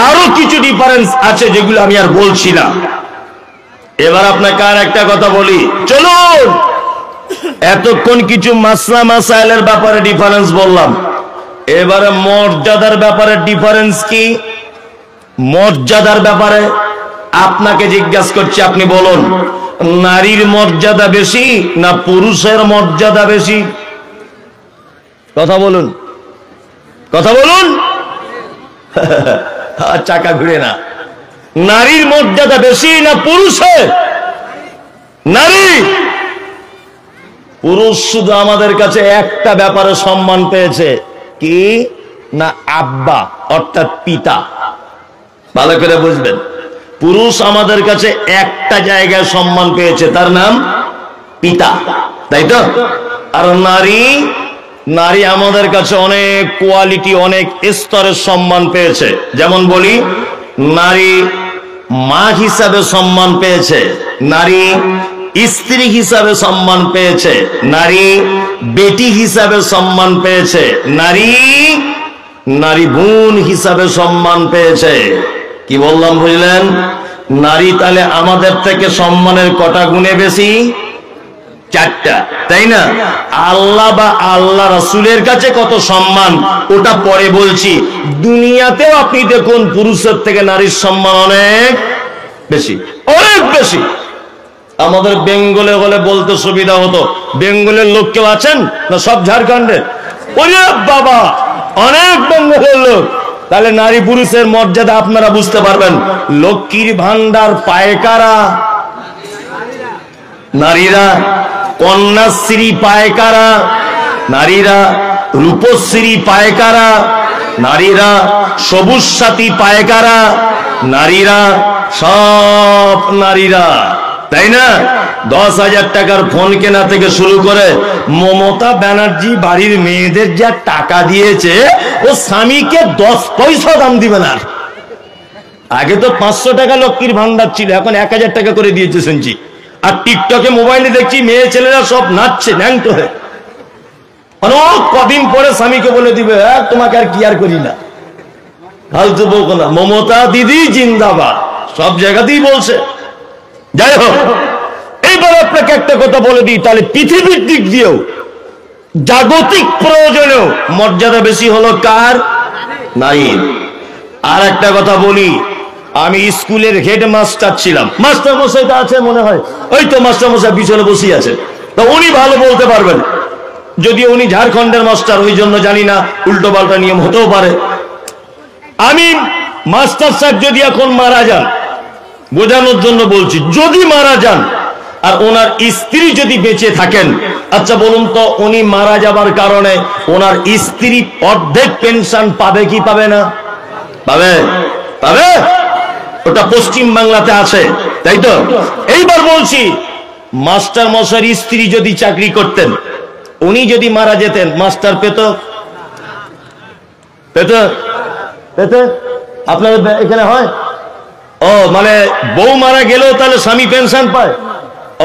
আরো কিছু ডিফারেন্স আছে যেগুলো আমি আর বলছি না। এবার আপনাকে আর একটা কথা বলি, চলুন। এতক্ষণ কিছু মাসলা মাসাইলের ব্যাপারে ডিফারেন্স বললাম, এবারে মর্যাদার ব্যাপারে ডিফারেন্স কি? মর্যাদার ব্যাপারে আপনাকে জিজ্ঞাসা করছি, আপনি বলুন, নারীর মর্যাদা বেশি না পুরুষের মর্যাদা বেশি? কথা বলুন, কথা বলুন। চাকা ঘুরে না। নারীর মর্যাদা বেশি না পুরুষের? নারী। পুরুষ শুধু আমাদের কাছে একটা ব্যাপারে সম্মান পেয়েছে, কি না আব্বা, অর্থাৎ পিতা। ভালো করে বুঝবেন, পুরুষ আমাদের কাছে একটা জায়গায় সম্মান পেয়েছে, তার নাম পিতা, তাই তো? আর নারী, নারী আমাদের কাছে অনেক কোয়ালিটি, অনেক স্তরের সম্মান পেয়েছে। যেমন বলি, নারী মা হিসাবে সম্মান পেয়েছে, নারী স্ত্রী হিসাবে সম্মান পেয়েছে, নারী বেটি হিসাবে সম্মান পেয়েছে, নারী নারী বোন হিসাবে সম্মান পেয়েছে। কি বললাম বুঝলেন? নারী তাহলে আমাদের থেকে সম্মানের কটা গুণে বেশি? চারটা, তাই না? আল্লাহ বা আল্লাহ রাসূলের কাছে কত সম্মান ওটা পরে বলছি। দুনিয়াতেও আপনি দেখুন পুরুষের থেকে নারীর সম্মান অনেক বেশি, অনেক বেশি। আমাদের বেঙ্গলে হলে বলতে সুবিধা হতো, বেঙ্গলের লোক কেউ আছেন না? সব ঝাড়খণ্ডের? ওরে বাবা, অনেক বেঙ্গলের লোক। তাহলে নারী পুরুষের মর্যাদা আপনারা বুঝতে পারবেন। লক্ষ্মীর ভান্ডার পায় কারা? নারীরা। কন্যাশ্রী পায় কারা? নারীরা। রূপশ্রী পায় কারা? নারীরা। সবুজ সাথী পায় কারা? নারীরা। সব নারীরা, তাই না? 10,000 টাকার ফোন কেনা থেকে শুরু করে মমতা ব্যানার্জি বাড়ির মেয়েদের যা টাকা দিয়েছে, ও স্বামীকে 10 পয়সা দাম দিবে না। আগে তো 500 টাকা লক্ষ্মীর ভান্ডার ছিল, এখন 1000 টাকা করে দিয়েছে শুনছি। আর টিকটকে মোবাইলে দেখছি মেয়ে ছেলেরা সব নাচছে ন্যাংটো হয়ে। কদিন পরে স্বামীকে বলে দিবে, তোমাকে আর কি আর করি না। ফালতু বলবো না, মমতা দিদি জিন্দাবাদ, সব জায়গাতেই বলছে। যাই হোক, এইবার আপনাকে একটা কথা বলে দিই, তাহলে পৃথিবীর দিক দিয়েও জাগতিক প্রয়োজনেও মর্যাদা বেশি হলো কার? নারীর। আর একটা কথা বলি, আমি স্কুলের হেডমাস্টার ছিলাম। মাস্টার মশাইটা আছে মনে হয়, ওই তো মাস্টার মশাই পিছনে বসে আছে, তো উনি ভালো বলতে পারবেন। যদিও উনি ঝাড়খণ্ডের মাস্টার, ওই জন্য জানি না, উল্টো পাল্টা নিয়ম হতেও পারে। আমি মাস্টার সাহেব যদি এখন মারা যান, বোঝানোর জন্য বলছি, যদি মারা যান আর ওনার স্ত্রী যদি বেঁচে থাকেন, আচ্ছা বলুন তো, উনি মারা যাবার কারণে ওনার স্ত্রী অর্ধেক পেনশন পাবে কি পাবে না? পাবে, পাবে। ওটা পশ্চিম বাংলাতে আছে, তাই তো? এইবার বলছি, মাস্টার মশাইয়ের স্ত্রী যদি চাকরি করতেন, উনি যদি মারা যেতেন, মাস্টার পেত? পেত? পেতে? আপনাদের এখানে হয়? ও, মানে বউ মারা গেলেও তাহলে স্বামী পেনশন পায়?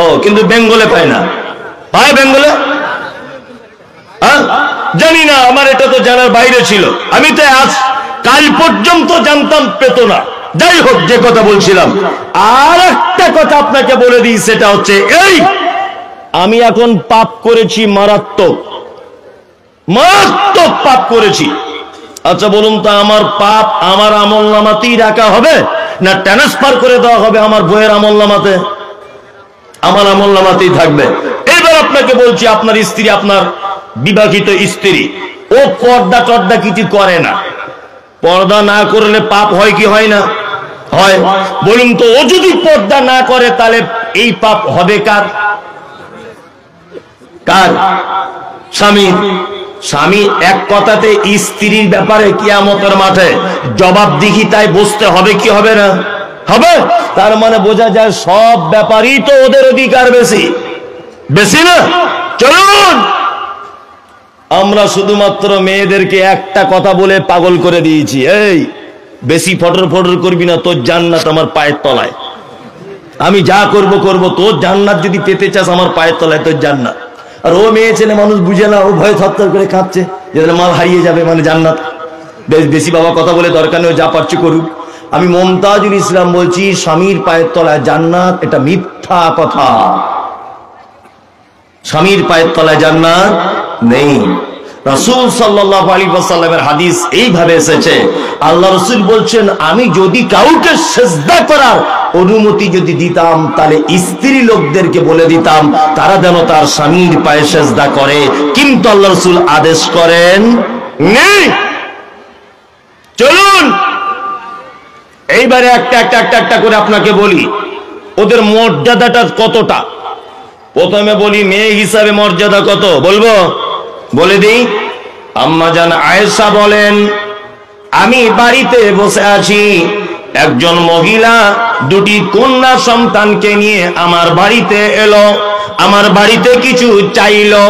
ও, কিন্তু বেঙ্গলে পায় না। পায় বেঙ্গলে? জানি না, আমার এটা তো জানার বাইরে ছিল। আমি তো আজ কাল পর্যন্ত জানতাম পেত না। যাই হোক, যে কথা বলছিলাম, আর একটা কথা আপনাকে বলে দিই, সেটা হচ্ছে এই, আমি এখন পাপ করেছি মারাত্মক, মারাত্মক পাপ করেছি। আচ্ছা বলুন তো, আমার পাপ আমার আমলনামাতেই রাখা হবে না ট্রান্সফার করে দেওয়া হবে আমার বইয়ের আমলনামাতে? আমার আমলনামাতেই থাকবে। এবার আপনাকে বলছি, আপনার স্ত্রী, আপনার বিবাহিত স্ত্রী, ও পর্দা টর্দা কিছু করে না, পর্দা না করলে পাপ হয় কি হয় না? হয়। বলুন তো, ও যদি পর্দা না করে তাহলে এই পাপ হবে কার? কার? স্বামী। স্বামী এক কথাতে স্ত্রীর ব্যাপারে কিয়ামতের মাঠে জবাবদিহিতায় বসতে হবে কি হবে না? হবে। তার মানে বোঝা যায় সব ব্যাপারই তো ওদের অধিকার বেশি, বেশি না? চলুন, আমরা শুধুমাত্র মেয়েদেরকে একটা কথা বলে পাগল করে দিয়েছি, এই বেশি ফটর ফটর করবি না, তোর জান্নাত আমার পায়ের তলায়। আমি যা করব করব, তোর জান্নাত যদি পেতে চাস আমার পায়ের তলায় তোর জান্নাত। আর ও মেয়ে ছেলে মানুষ বুঝে না, ও ভয়ে থরথর করে কাঁপছে, যে মাল হারিয়ে যাবে, মানে জান্নাত। বেশি বাবা কথা বলে দরকার নেই, যা পারছে করুক। আমি মমতাজুল ইসলাম বলছি, স্বামীর পায়ের তলায় জান্নাত এটা মিথ্যা কথা। স্বামীর পায়ের তলায় জান্নাত নেই। রাসূল সাল্লাল্লাহু আলাইহি ওয়াসাল্লামের হাদিস এইভাবে এসেছে, আল্লাহ রাসূল বলছেন, আমি যদি কাউকে সিজদা করার অনুমতি যদি দিতাম তাহলে স্ত্রী লোকদেরকে বলে দিতাম তারা যেন তার স্বামীর পায়ে সিজদা করে, কিন্তু আল্লাহ রাসূল আদেশ করেন নেই। চলুন এইবারে একটা করে আপনাকে বলি ওদের মর্যাদাটা কতটা। প্রথমে বলি মেয়ে হিসাবে মর্যাদা কত বলবো, বলে দিই। আম্মা জান আয়েশা বলেন, আমি বাড়িতে বসে আছি, একজন মহিলা দুটি কন্যা সন্তানকে নিয়ে আমার বাড়িতে এলো, আমার বাড়িতে কিছু চাইলো।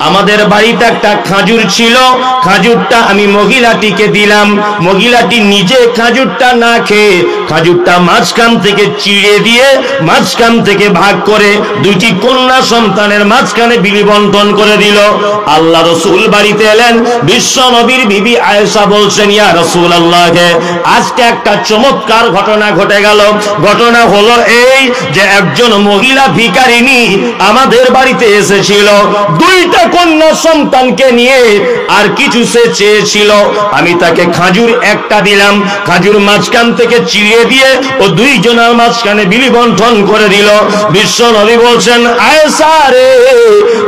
আমাদের বাড়িতে একটা খাজুর ছিল, খাজুরটা আমি মহিলাটিকে দিলাম। মহিলাটি নিজে খাজুরটা না খেয়ে খাজুরটা মাঝখান থেকে চিড়ে দিয়ে মাঝখান থেকে ভাগ করে দুটি কন্যা সন্তানের মাঝখানে বিলি বন্টন করে দিল। আল্লাহ রাসূল বাড়িতে এলেন, বিশ্ব নবীর বিবি আয়েশা বলছেন, ইয়া রাসূলুল্লাহ, আজকে একটা চমৎকার ঘটনা ঘটে গেল। ঘটনা হলো এই যে একজন মহিলা ভিখারিনী আমাদের বাড়িতে এসেছিল, দুইটা কন্যা সন্তানকে নিয়ে, আর কিছু সে চেয়েছিল। আমি তাকে খাজুর একটা দিলাম, খাজুর মাঝখান থেকে চিড়ে দিয়ে ও দুইজনের মাঝখানে বিলি বন্টন করে দিল। বিশ্ব নবী বলছেন, আয়েশা রে,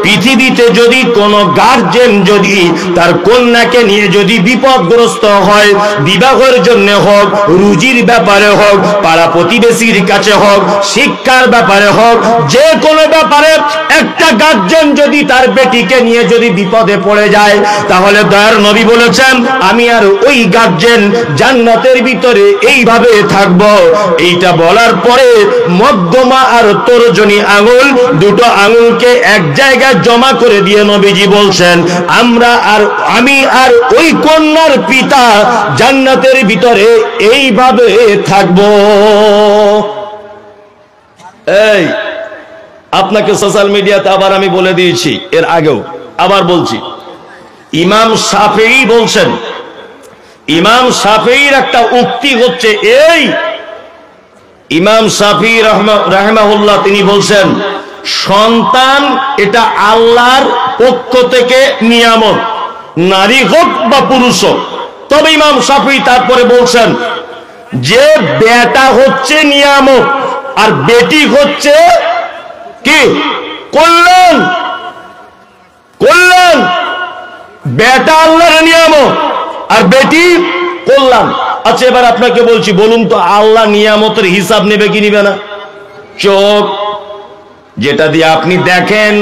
পৃথিবীতে যদি কোনো গার্জেন যদি তার কন্যাকে নিয়ে যদি বিপদগ্রস্ত হয়, বিবাহের জন্য হোক, রুজির ব্যাপারে হোক, পাড়া প্রতিবেশীর কাছে হোক, শিক্ষার ব্যাপারে হোক, যে কোনো ব্যাপারে একটা গার্জেন যদি তার বেটিকে নিয়ে যদি বিপদে পড়ে যায়, তাহলে দয়ার নবী বলেছেন, আমি আর ওই গার্জেন জান্নাতের ভিতরে এইভাবে থাকব। এইটা বলার পরে মধ্যমা আর তর্জনী আঙুল, দুটো আঙুলকে এক জায়গায় জমা করে দিয়ে নবীজি বলছেন, আমি আর ওই কন্যার পিতা জান্নাতের ভিতরে এইভাবে থাকব। এই আপনাকে সোশ্যাল মিডিয়াতে আবার আমি বলে দিয়েছি, এর আগেও আবার বলছি, ইমাম শাফিঈ বলছেন, ইমাম শাফিঈর একটা উক্তি হচ্ছে এই, ইমাম শাফিঈ রাহিমাহুল্লাহ তিনি বলছেন, সন্তান এটা আল্লাহর পক্ষ থেকে নিয়ামত, নারী হোক বা পুরুষ হোক। তবে ইমাম শাফিঈ তারপরে বলছেন যে বেটা হচ্ছে নিয়ামত আর বেটি হচ্ছে কি কল্যাণ। কল্যাণ, বেটা আল্লাহর নিয়ামত আর বেটি কল্যাণ। আচ্ছা এবার আপনাকে বলছি, বলুন তো আল্লাহ নিয়ামতের হিসাব নেবে কি নিবে না? চোখ যেটা দিয়ে আপনি দেখেন,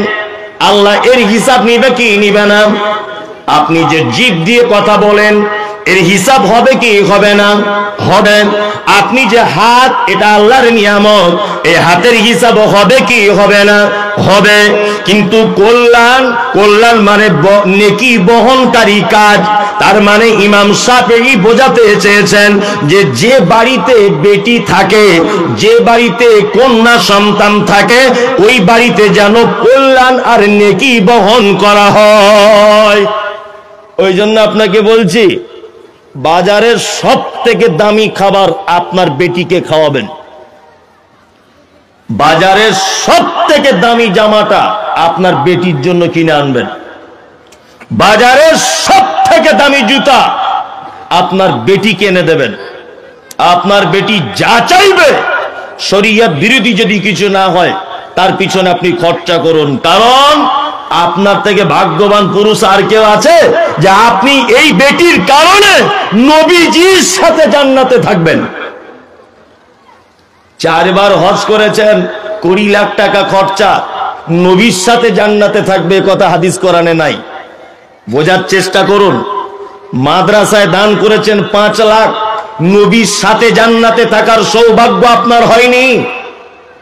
আল্লাহ এর হিসাব নিবে কি নিবে না? আপনি যে জিভ দিয়ে কথা বলেন, এর হিসাব হবে কি হবে না? হবে। আপনি যে হাত, এটা আল্লাহর নিয়ামত, এই হাতের হিসাব হবে কি হবে না? হবে। কিন্তু কল্যাণ, কল্যাণ মানে নেকি বহনকারী কাজ। তার মানে ইমাম শাফিঈ বোঝাতে চেয়েছেন যে যে বাড়িতে বেটি থাকে, যে বাড়িতে কন্যা সন্তান থাকে, ওই বাড়িতে যেন কল্যাণ আর নেকি বহন করা হয়। ওই জন্য আপনাকে বলছি, বাজারের সব থেকে দামি খাবার আপনার বেটিকে খাওয়াবেন। বাজারের সব থেকে দামি জামাটা আপনার বেটির জন্য কিনে আনবেন। বাজারের সব থেকে দামি জুতা আপনার বেটিকে এনে দেবেন। আপনার বেটি যা চাইবে, শরীয়ত বিরোধী যদি কিছু না হয়, তার পিছনে আপনি খরচা করুন। কারণ আপনার থেকে ভাগ্যবান পুরুষ আর কেউ আছে যে আপনি এই বেটির কারণে নবীজির সাথে জান্নাতে থাকবেন? 4 বার হজ করেছেন, 20 লাখ টাকা খরচা, নবীর সাথে জান্নাতে থাকবে কথা হাদিস কোরআনে নাই। বোঝার চেষ্টা করুন। মাদ্রাসায় দান করেছেন 5 লাখ, নবীর সাথে জান্নাতে থাকার সৌভাগ্য আপনার হয়নি।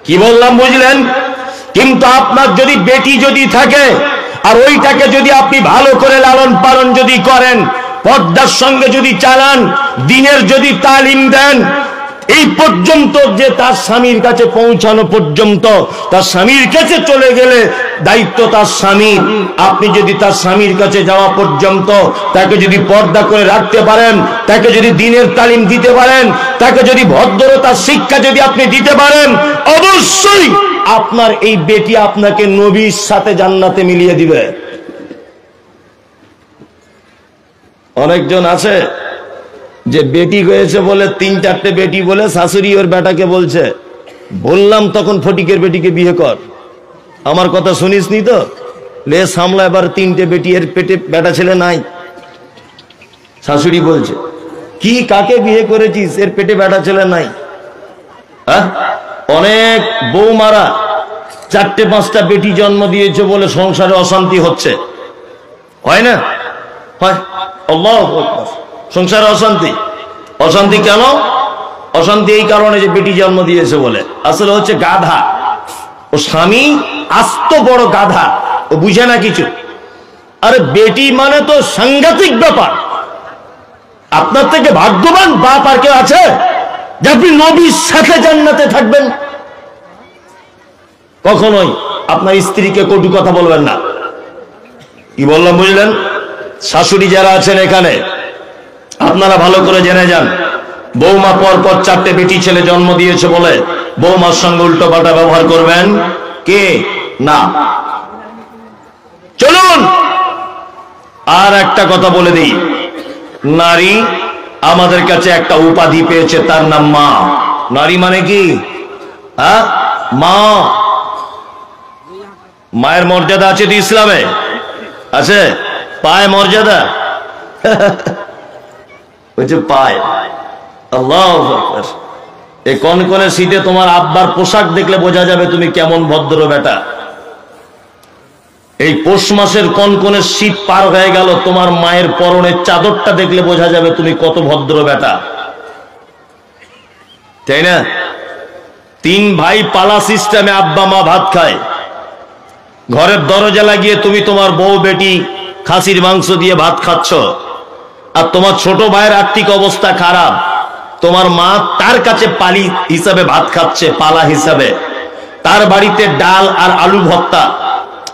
কি বললাম বুঝলেন? কিন্তু আপনার যদি বেটি যদি থাকে, আর ওইটাকে যদি আপনি ভালো করে লালন পালন যদি করেন, পর্দার সঙ্গে যদি চালান, দিনের যদি তালিম দেন, এই পর্যন্ত যে তার স্বামীর কাছে পৌঁছানো পর্যন্ত, তার স্বামীর কাছে চলে গেলে দায়িত্ব তার স্বামীর। আপনি যদি তার স্বামীর কাছে যাওয়া পর্যন্ত তাকে যদি পর্দা করে রাখতে পারেন, তাকে যদি দিনের তালিম দিতে পারেন, তাকে যদি ভদ্রতার শিক্ষা যদি আপনি দিতে পারেন, অবশ্যই আপনার এই বেটি আপনাকে নবীর সাথে জান্নাতে মিলিয়ে দিবে। অনেকজন আছে যে বেটি হয়েছে বলে 3-4টে বেটি বলে শাশুড়ি ওর বেটাকে বলছে, বললাম তখন ফটিকের বেটিকে বিয়ে কর, আমার কথা শুনিসনি তো, লে সামলা এবার 3টে বেটি, এর পেটে বেটা ছেলে নাই। শাশুড়ি বলছে, কি কাকে বিয়ে করেছিস, এর পেটে বেটা ছেলে নাই? হ্যাঁ, অনেক বৌমারা 4টে-5টা বেটি জন্ম দিয়েছে বলে সংসারে অশান্তি হচ্ছে, হয় না? হয়। আল্লাহু আকবার। সংসারে অশান্তি। অশান্তি কেন? অশান্তি এই কারণে যে বেটি জন্ম দিয়েছে বলে। আসলে হচ্ছে গাধা, ও স্বামী আস্ত বড় গাধা, ও বুঝে না কিছু। আরে বেটি মানে তো সাংঘাতিক ব্যাপার। আপনার থেকে ভাগ্যবান বাপ আর কেউ আছে যে আপনি নবীর সাথে জান্নাতে থাকবেন? কখনোই আপনার স্ত্রীকে কটু কথা বলবেন না। কি বললাম বুঝলেন? শাশুড়ি যারা আছেন এখানে, আপনারা ভালো করে জেনে যান, বৌমা পর পর 4টে বেটি ছেলে জন্ম দিয়েছে বলে বৌমার সঙ্গে উল্টো পাল্টা ব্যবহার করবেন কে না। চলুন আর একটা কথা বলে দিই, নারী আমাদের কাছে একটা উপাধি পেয়েছে, তার নাম মা। নারী মানে কি? হ্যাঁ, মা। মায়ের মর্যাদা আছে তো ইসলামে? আছে? পায় মর্যাদা? পায়। আল্লাহু আকবার। এই কনকনে শীতে তোমার আব্বার পোশাক দেখলে বোঝা যাবে তুমি কেমন ভদ্র বেটা। এই পৌষ মাসের কনকনে শীত পার হয়ে গেল, তোমার মায়ের পরনের চাদরটা দেখলে বোঝা যাবে তুমি কত ভদ্র বেটা, তাই না? 3 ভাই পালা সিস্টেমে আব্বা মা ভাত খায়, ঘরের দরজা লাগিয়ে তুমি তোমার বউ বেটি খাসির মাংস দিয়ে ভাত খাচ্ছ, আর তোমার ছোট ভাইয়ের আর্থিক অবস্থা খারাপ, তোমার মা তার কাছে পালি হিসাবে ভাত খাচ্ছে, পালা হিসাবে, তার বাড়িতে ডাল আর আলু ভর্তা,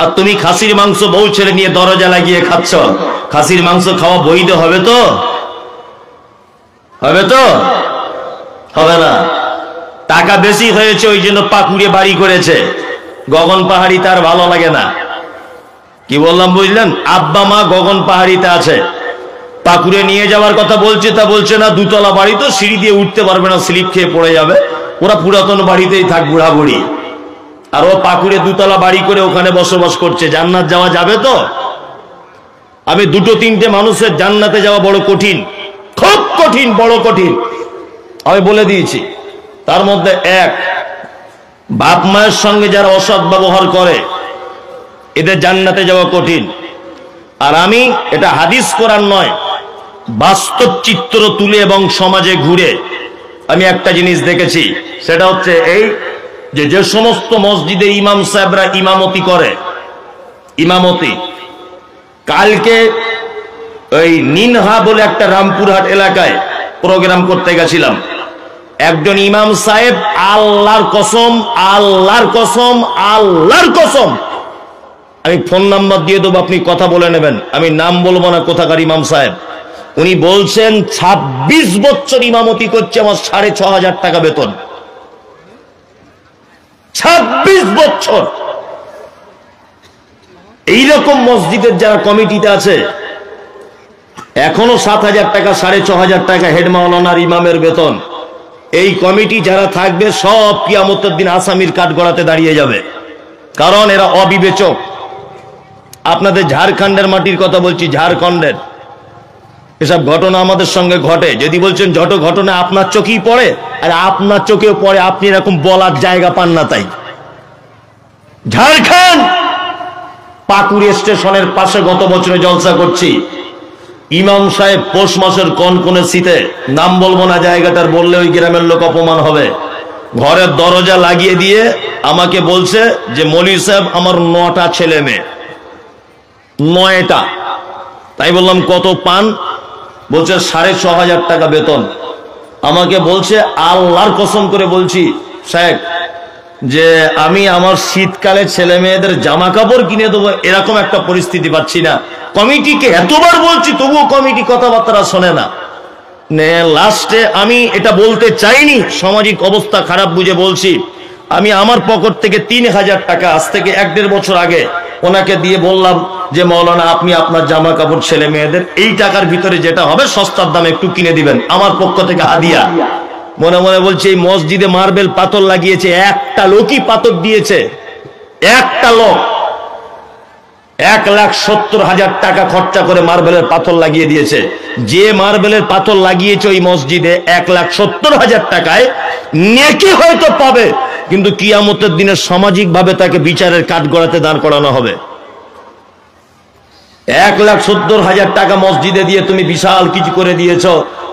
আর তুমি খাসির মাংস বউ ছেলে নিয়ে দরজা লাগিয়ে খাচ্ছ। খাসির মাংস খাওয়া বৈধ হবে তো? হবে তো? হবে না। টাকা বেশি হয়েছে ওই জন্য পাকুড়ে বাড়ি করেছে, গগন পাহাড়ি তার ভালো লাগে না। কি বললাম বুঝলেন? আব্বা মা গগন পাহাড়িতে আছে, পাকুড়ে নিয়ে যাওয়ার কথা বলছে, তা বলছে না, 2তলা বাড়ি তো, সিঁড়ি দিয়ে উঠতে পারবে না, স্লিপ খেয়ে পড়ে যাবে, ওরা পুরাতন বাড়িতেই থাক বুড়া বুড়ি। আর ও পাকুড়ে 2তলা বাড়ি করে ওখানে বসবাস করছে। জান্নাত যাওয়া যাবে তো? আমি 2-3টে মানুষের জান্নাতে যাওয়া বড় কঠিন, খুব কঠিন, বড় কঠিন, আমি বলে দিয়েছি। তার মধ্যে এক, বাপ মায়ের সঙ্গে যারা অসৎ ব্যবহার করে এদের জান্নাতে যাওয়া কঠিন। আর আমি, এটা হাদিস কোরআন নয়, বাস্তব চিত্র তুলে এবং সমাজে ঘুরে আমি একটা জিনিস দেখেছি, সেটা হচ্ছে এই যে যে সমস্ত মসজিদে ইমাম সাহেবরা ইমামতি করে, ইমামতি, কালকে ওই নিনহা বলে একটা রামপুরহাট এলাকায় প্রোগ্রাম করতে গেছিলাম, একজন ইমাম সাহেব, আল্লাহর কসম, আল্লাহর কসম, আল্লাহর কসম, আমি ফোন নাম্বার দিয়ে দেবো, আপনি কথা বলে নেবেন, আমি নাম বলবো না কোথাকার ইমাম সাহেব, উনি বলছেন 26 বছর ইমামতি করছে, আমার 6,500 টাকা বেতন। 26 বছর। এইরকম মসজিদের যারা কমিটিতে আছে এখনো 7,000 টাকা, 6,500 টাকা হেড মাওলানার ইমামের বেতন। এই কমিটি যারা থাকবে সব কিয়ামতের দিন আসামির কাঠগড়াতে দাঁড়িয়ে যাবে, কারণ এরা অবিবেচক। আপনাদের ঝাড়খণ্ডের মাটির কথা বলছি, ঝাড়খণ্ডের এসব ঘটনা আমাদের সঙ্গে ঘটে। যদি বলছেন যত ঘটনা আপনার চোখেই পড়ে, আর আপনার চোখেও পড়ে, আপনি এরকম বলার জায়গা পান না। তাই ঝাড়খণ্ড পাকুড়ি স্টেশনের পাশে গত বছরে জলসা করছি, ইমাম সাহেব পৌষ মাসের কনকনে শীতে, নাম বলবো না জায়গাটার, বললে ওই গ্রামের লোক অপমান হবে, ঘরের দরজা লাগিয়ে দিয়ে আমাকে বলছে যে মৌলভী সাহেব আমার 9টা ছেলে মেয়ে, 9টা। তাই বললাম কত পান? বলছে 6,500 টাকা বেতন। আমাকে বলছে, আল্লাহর কসম করে বলছি সাহেব, যে আমি আমার শীতকালে ছেলে মেয়েদের জামা কাপড় কিনে দেবো এরকম একটা পরিস্থিতি পাচ্ছি না। কমিটিকে এতবার বলছি তবুও কমিটি কথাবার্তা শোনে না। লাস্টে আমি এটা বলতে চাইনি, সামাজিক অবস্থা খারাপ বুঝে বলছি, আমি আমার পকেট থেকে 3,000 টাকা আজ থেকে 1-1.5 বছর আগে ওনাকে দিয়ে বললাম যে মৌলানা আপনি আপনার জামা কাপড় ছেলে মেয়েদের এই টাকার ভিতরে যেটা হবে সস্তার দামে একটু কিনে দিবেন, আমার পক্ষ থেকে হাদিয়া। মনে মনে বলছে এই মসজিদে মার্বেল পাথর লাগিয়েছে, একটা লোকই পাথর দিয়েছে, একটা লোক 1,70,000 টাকা খরচা করে মার্বেলের পাথর লাগিয়ে দিয়েছে। যে মার্বেলের পাথর লাগিয়েছে ওই মসজিদে 1,70,000 টাকায় নেকি হয়তো পাবে, কিন্তু কিয়ামতের দিনে সামাজিক ভাবে তাকে বিচারের কাঠগড়াতে দাঁড় করানো হবে। 1,70,000 টাকা মসজিদে দিয়ে তুমি বিশাল কিছু করে দিয়েছ,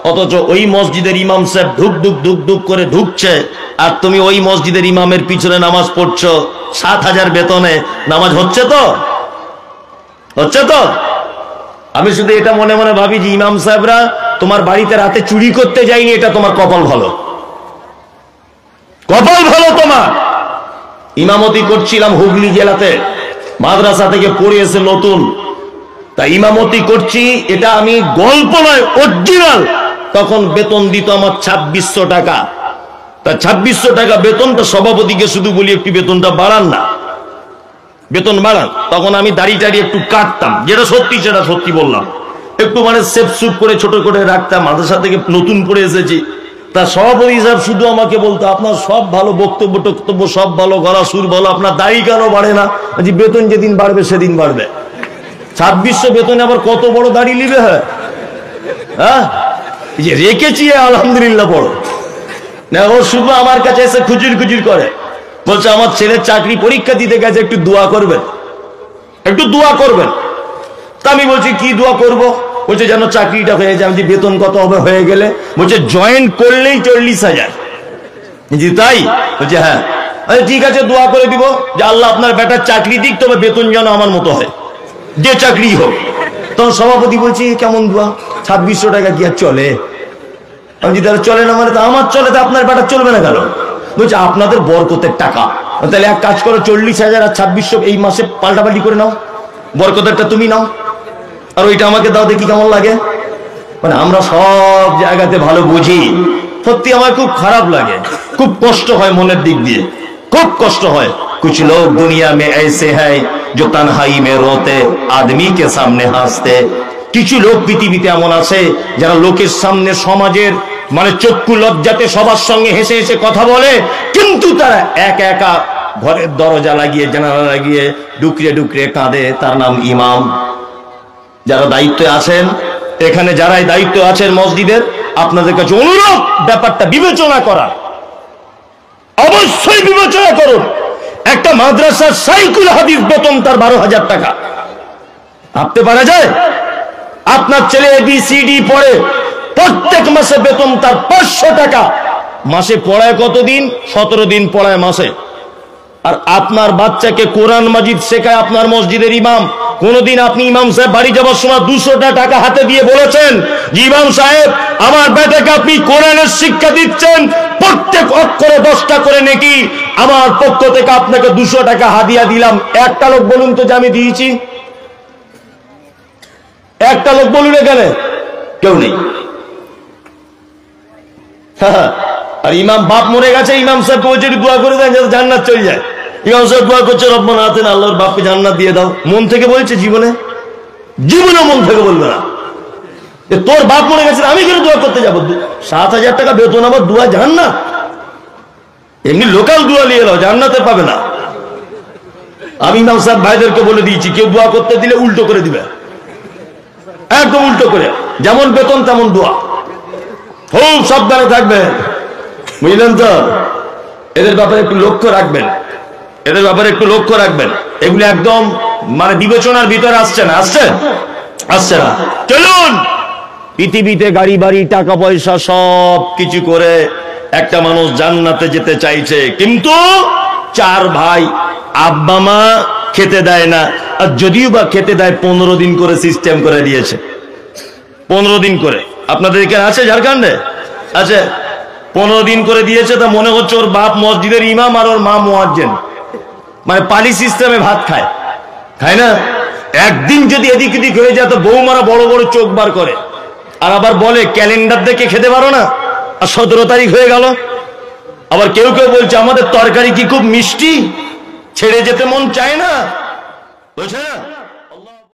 অথচ ওই মসজিদের ইমাম সাহেব ধুক ধুক ধুক ধুক করে ঢুকছে, আর তুমি ওই মসজিদের ইমামের পিছনে নামাজ পড়ছো 7,000 বেতনে। নামাজ হচ্ছে তো? হচ্ছে তো? আমি শুধু এটা মনে মনে ভাবি যে ইমাম সাহেবরা তোমার বাড়িতে রাতে চুরি করতে যায়নি, এটা তোমার কপাল ভালো, কপাল ভালো তোমার। ইমামতি করছিলাম হুগলি জেলাতে, মাদ্রাসা থেকে পড়ে এসে নতুন, তা ইমামতি করছি, এটা আমি গল্প নয় অরিজিনাল। তখন বেতন দিত আমার 2600 টাকা। তা 2600 টাকা বেতনটা সভাপতিকে শুধু বলি একটু বেতনটা বাড়ান না, বেতন বাড়ান। তখন আমি দাড়ি টাড়ি একটু কাটতাম, যেটা সত্যি সেটা সত্যি বললাম, একটু মানে সেফ সুপ করে ছোট করে রাখতাম, মাদ্রাসা থেকে নতুন পড়ে এসেছি। তা সভাপতি সাহেব শুধু আমাকে বলতো আপনার সব ভালো, বক্তব্য টক্তব্য সব ভালো, গলা সুর ভালো, আপনার দাড়ি কেন বাড়ে না? যে বেতন যেদিন বাড়বে সেদিন বাড়বে। 2600 বেতনে আবার কত বড় দাড়ি নিবে? হ্যাঁ, যে রেখেছি আলহামদুলিল্লাহ বড় না। ও শুধু আমার কাছে এসে খুচুর খুচুর করে, বলছে আমার ছেলের চাকরি পরীক্ষা দিতে গেছে, একটু দোয়া করবেন, একটু দোয়া করবেন। তা আমি বলছি কি দোয়া করব? বলছে যেন চাকরিটা হয়ে যায়। আমি বেতন কত হবে হয়ে গেলে? বলছে জয়েন করলেই 40,000। জি তাই? বলছে হ্যাঁ। ঠিক আছে দোয়া করে দিব যে আল্লাহ আপনার বেটার চাকরি দিক, তবে বেতন যেন আমার মতো হয়, যে চাকরি হোক। তখন সভাপতি বলছি কেমন দোয়া? 2600 টাকা কি আর চলে? আমি তাহলে চলে না মানে? তো আমার চলে, তো আপনার বেটা চলবে না কেন? বলছে আপনাদের বরকতের টাকা। তাহলে এক কাজ করো, 40,000 আর 2600 এই মাসে পাল্টাপাল্টি করে নাও, বরকতেরটা তুমি নাও আর ওইটা আমাকে দাও, দেখি কেমন লাগে। মানে আমরা সব জায়গাতে ভালো বুঝি, সত্যি আমার খুব খারাপ লাগে, খুব কষ্ট হয় মনের দিক দিয়ে, খুব কষ্ট হয়। कुछ लोग दुनिया में ऐसे हैं जो तन्हाई में रोते आदमी के सामने हंसते। কিছু লোক পৃথিবীতে এমন আছে যারা লোকের সামনে সমাজের মানে চক্ষু লজ্জাতে সবার সঙ্গে হেসে হেসে কথা বলে, কিন্তু তারা একা একা ঘরের দরজা লাগিয়ে জানালা লাগিয়ে ডুকরে ডুকরে কাঁদে। তার নাম ইমাম। যারা দায়িত্বে আছেন এখানে, যারাই দায়িত্ব আছেন মসজিদের, আপনাদের কাছে অনুরোধ ব্যাপারটা বিবেচনা করা, অবশ্যই বিবেচনা করুন। একটা মাদ্রাসার সাইকুল হাদিস বেতন তার 12,000 টাকা, ভাবতে পারা যায়? আপনার ছেলে ABCD পড়ে, প্রত্যেক মাসে বেতন তার 500 টাকা। মাসে পড়ায় কতদিন? 17 দিন পড়ায় মাসে। আর আপনার বাচ্চাকে কোরআন মাজিদ শেখায় আপনার মসজিদের ইমাম। কোনদিন আপনি ইমাম সাহেব বাড়ি যাওয়ার সময় 200 টাকা হাতে দিয়ে বলেছেন যে ইমাম সাহেব আমার বেটাকে আপনি কোরআনের শিক্ষা দিচ্ছেন, প্রত্যেক অক্ষরে 10টা করে নেকি, আমার পক্ষ থেকে আপনাকে 200 টাকা হাদিয়া দিলাম? একটা লোক বলুন তো যে আমি দিয়েছি? একটা লোক বলুন এখানে, কেউ নেই। আর ইমাম বাপ মরে গেছে, ইমাম সাহেব বলছে দোয়া করে দেন যাতে জান্নাত চলে যায়। ইমাম সাহেব দোয়া করছে রব্বানা আতিনা, আল্লাহর বাপকে জান্নাত দিয়ে দাও। মন থেকে বলছে? জীবনে জীবনে মন থেকে বলবে না। তোর বাপ মরে গেছে আমি কেন দোয়া করতে যাবো? 7,000 টাকা বেতন, আবার দোয়া জান্নাত? এমনি লোকাল দোয়া নিয়ে এলো, জান্নাতে পাবে না। আমি ইমাম সাহেব ভাইদেরকে বলে দিয়েছি, কেউ দোয়া করতে দিলে উল্টো করে দিবে, একদম উল্টো করে, যেমন বেতন তেমন দোয়া। খুব সাবধানে থাকবেন, বুঝলেন তো? এদের ব্যাপারে একটু লক্ষ্য রাখবেন, এদের ব্যাপারে একটু লক্ষ্য রাখবেন। এগুলো একদম মানে বিবেচনার ভিতরে আসছে না, আসছে আসছে না। চলুন, পৃথিবীতে গাড়ি বাড়ি টাকা পয়সা সব কিছু করে একটা মানুষ জান্নাতে যেতে চাইছে, কিন্তু 4 ভাই, আব্বা মা খেতে দেয় না। আর যদিও বা খেতে দেয় 15 দিন করে সিস্টেম করে দিয়েছে, 15 দিন করে। আপনাদের এখানে আছে ঝাড়খণ্ডে? আছে, 15 দিন করে দিয়েছে। তা মনে হচ্ছে ওর বাপ মসজিদের ইমাম আর ওর মা মুয়াজ্জিন, মানে পালি সিস্টেমে ভাত খায়, খায় না? একদিন যদি এদিক এদিক হয়ে যায় তো বৌমারা বড় বড় চোখ বার করে, আর আবার বলে ক্যালেন্ডার দেখে খেতে পারো না, আর 17 তারিখ হয়ে গেল। আবার কেউ কেউ বলছে আমাদের তরকারি কি খুব মিষ্টি, ছেড়ে যেতে মন চায় না, বুঝছে না?